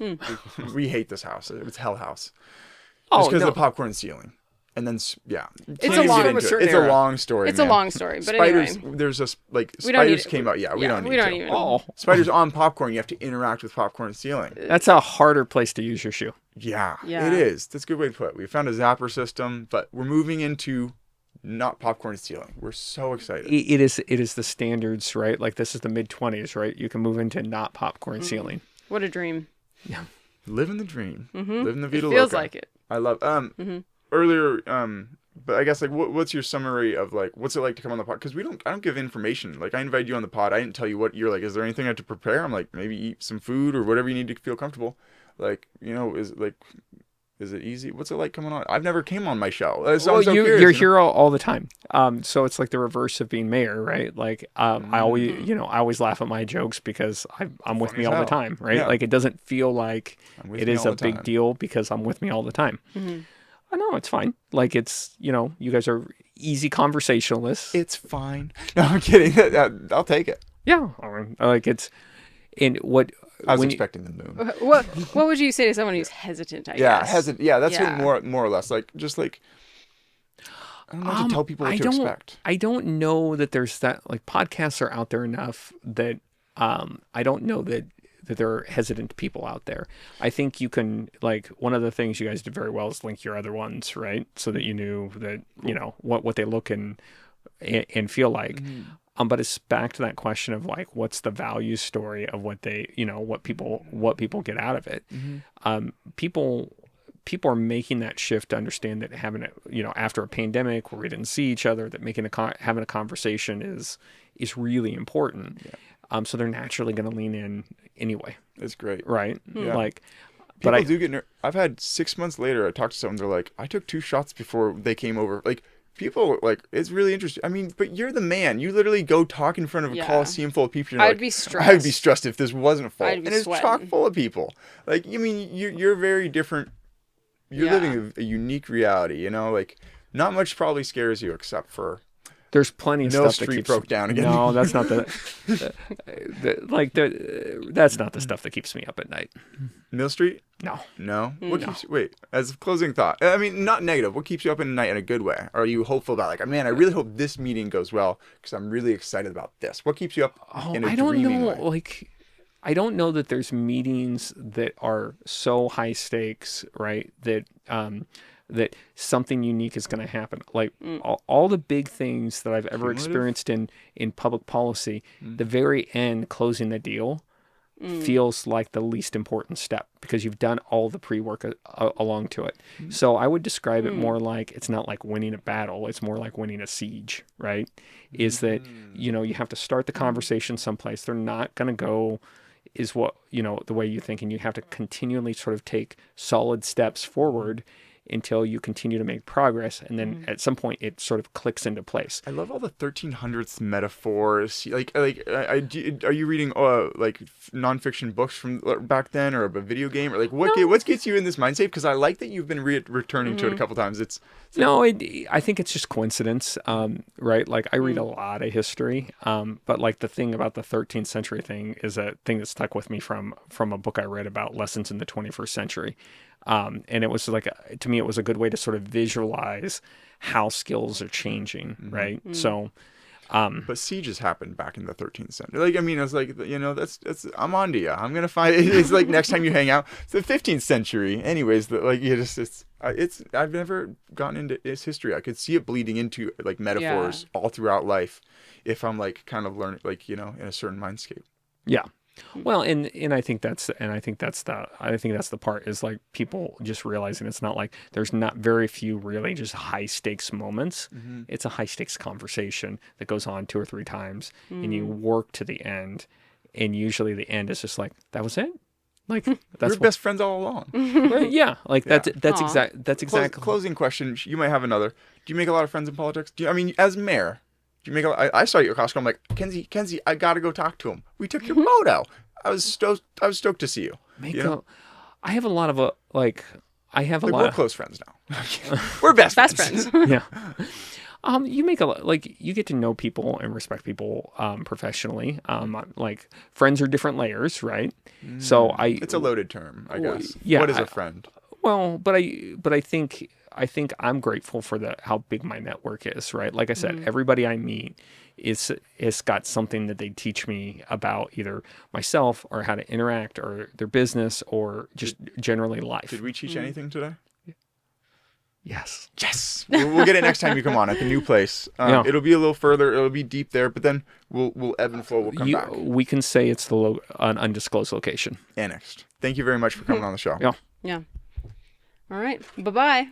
Speaker 1: We hate this house. It's hell house. Just because of the popcorn ceiling. And then, yeah.
Speaker 3: It's
Speaker 1: Can't
Speaker 3: a
Speaker 1: even
Speaker 3: long-
Speaker 1: get into
Speaker 2: certain
Speaker 1: It's a
Speaker 2: era.
Speaker 1: long story,
Speaker 3: It's
Speaker 1: man.
Speaker 3: a long story, but
Speaker 1: Spiders,
Speaker 3: anyway.
Speaker 1: there's
Speaker 3: We don't
Speaker 1: Spiders
Speaker 3: need-
Speaker 1: came out. Yeah, we don't need
Speaker 3: we don't
Speaker 1: to.
Speaker 3: even.
Speaker 2: Oh,
Speaker 1: Spiders on popcorn, you have to interact with popcorn ceiling.
Speaker 2: that's a harder place to use your shoe.
Speaker 1: Yeah,
Speaker 3: Yeah.
Speaker 1: it is. That's a good way to put it. We found a zapper system, but we're moving into not popcorn ceiling. We're so excited.
Speaker 2: It is the standards, right? Like, this is the mid-20s, right? You can move into not popcorn ceiling.
Speaker 3: What a dream.
Speaker 1: Living the dream. Living the
Speaker 3: It
Speaker 1: Vita
Speaker 3: feels
Speaker 1: Loca.
Speaker 3: like it.
Speaker 1: I love earlier but I guess, like, what's your summary of, like, what's it like to come on the pod? Because I don't give information. Like, I invited you on the pod. I didn't tell you what you're like. Is there anything I have to prepare? I'm like, maybe eat some food or whatever you need to feel comfortable. Like, is it easy? What's it like coming on? I've never came on my show. So I'm so curious,
Speaker 2: you're here all the time. So it's like the reverse of being mayor, right? Like, I always laugh at my jokes because I'm with me
Speaker 1: as
Speaker 2: all the
Speaker 1: hell.
Speaker 2: time, right?
Speaker 1: Yeah.
Speaker 2: Like, it doesn't feel like
Speaker 1: I'm with
Speaker 2: it
Speaker 1: me
Speaker 2: is
Speaker 1: all
Speaker 2: a
Speaker 1: the
Speaker 2: big
Speaker 1: time.
Speaker 2: deal because I'm with me all the time. I know it's fine. Like, it's, you guys are easy conversationalists.
Speaker 1: It's fine. No, I'm kidding. I'll take it.
Speaker 2: Yeah. I mean, like, it's, and what,
Speaker 1: I was
Speaker 2: when
Speaker 1: expecting the moon.
Speaker 3: What would you say to someone who's hesitant? I
Speaker 1: Yeah,
Speaker 3: guess.
Speaker 1: hesitant. Yeah, that's
Speaker 3: Yeah.
Speaker 1: what more or less. Like, just like, I don't know how to tell people what to expect.
Speaker 2: I don't know that there's that, like, podcasts are out there enough that I don't know that there are hesitant people out there. I think you can, like, one of the things you guys did very well is link your other ones, right? So that you knew that, what they look and feel like. But it's back to that question of, like, what's the value story of what they, what people get out of it. People are making that shift to understand that having after a pandemic where we didn't see each other, that having a conversation is really important. So they're naturally going to lean in anyway.
Speaker 1: It's great.
Speaker 2: Right.
Speaker 1: Yeah.
Speaker 2: Like,
Speaker 1: People
Speaker 2: I
Speaker 1: do get I've had 6 months later, I talked to someone, they're like, I took 2 shots before they came over. Like, people, like, it's really interesting. I mean, but you're the man. You literally go talk in front of a
Speaker 3: Yeah.
Speaker 1: coliseum full of people. You're
Speaker 3: I'd
Speaker 1: like,
Speaker 3: be stressed.
Speaker 1: I'd be stressed if this wasn't full.
Speaker 3: I'd be
Speaker 1: And it's
Speaker 3: sweating.
Speaker 1: chock full of people. Like, you mean, you're very different. You're
Speaker 3: Yeah.
Speaker 1: living a unique reality, you know? Like, not much probably scares you except for
Speaker 2: there's plenty of
Speaker 1: Mill
Speaker 2: stuff that
Speaker 1: Street
Speaker 2: keeps
Speaker 1: broke down again.
Speaker 2: No, that's not that's not the stuff that keeps me up at night.
Speaker 1: Mill Street?
Speaker 2: No.
Speaker 1: No? What keeps wait, as a closing thought, I mean, not negative. What keeps you up at night in a good way? Are you hopeful about, like, man, I really hope this meeting goes well because I'm really excited about this? What keeps you up in a
Speaker 2: I don't
Speaker 1: dreaming
Speaker 2: know.
Speaker 1: way?
Speaker 2: Like, I don't know that there's meetings that are so high stakes, right? That something unique is going to happen. Like all the big things that I've ever experienced in public policy, the very end, closing the deal, feels like the least important step because you've done all the pre-work along to it. So I would describe it more like it's not like winning a battle. It's more like winning a siege, right? Is that, you know, you have to start the conversation someplace. They're not going to go is what, you know, the way you think, and you have to continually sort of take solid steps forward until you continue to make progress, and then at some point it sort of clicks into place.
Speaker 1: I love all the 1300s metaphors. Like, are you reading like nonfiction books from back then, or a video game, or like what gets you in this mindset? Because I like that you've been returning to it a couple times.
Speaker 2: No, I think it's just coincidence, right? Like I read a lot of history, but like the thing about the 13th century thing is a thing that stuck with me from a book I read about lessons in the 21st century. And it was like, to me, it was a good way to sort of visualize how skills are changing, right? So,
Speaker 1: but sieges happened back in the 13th century. Like, I mean, it's like, you know, that's I'm on to you. I'm gonna find it's like next time you hang out, it's the 15th century. Anyways, like you just it's I've never gotten into its history. I could see it bleeding into like metaphors all throughout life, if I'm like kind of learning, like, you know, in a certain mindscape.
Speaker 2: yeah. Well, and I think that's the part is like people just realizing it's not like there's not very few really just high stakes moments. It's a high stakes conversation that goes on 2 or 3 times, and you work to the end, and usually the end is just like that was it. Like that's
Speaker 1: We're best friends all along.
Speaker 2: right, yeah. Like that's exactly.
Speaker 1: Closing question. You might have another. Do you make a lot of friends in politics? I mean, as mayor, do you make I saw you at Costco. I'm like, Kenzie, I gotta go talk to him. We took your photo. I was stoked to see you.
Speaker 2: I have a lot of
Speaker 1: We're close friends now. We're best friends.
Speaker 2: Yeah. You make you get to know people and respect people professionally. Like friends are different layers, right? So
Speaker 1: it's a loaded term, I guess.
Speaker 2: Yeah.
Speaker 1: What is a friend?
Speaker 2: Well, but I think I'm grateful for how big my network is, right? Like I said, everybody I meet is got something that they teach me about either myself or how to interact or their business or just generally life.
Speaker 1: Did we teach anything today?
Speaker 2: Yes.
Speaker 1: Yes. We'll get it next time you come on at the new place. It'll be a little further. It'll be deep there, but then we'll ebb and flow. We'll come back.
Speaker 2: We can say it's an undisclosed location.
Speaker 1: Annexed. Thank you very much for coming on the show.
Speaker 2: Yeah.
Speaker 3: Yeah. All right. Bye-bye.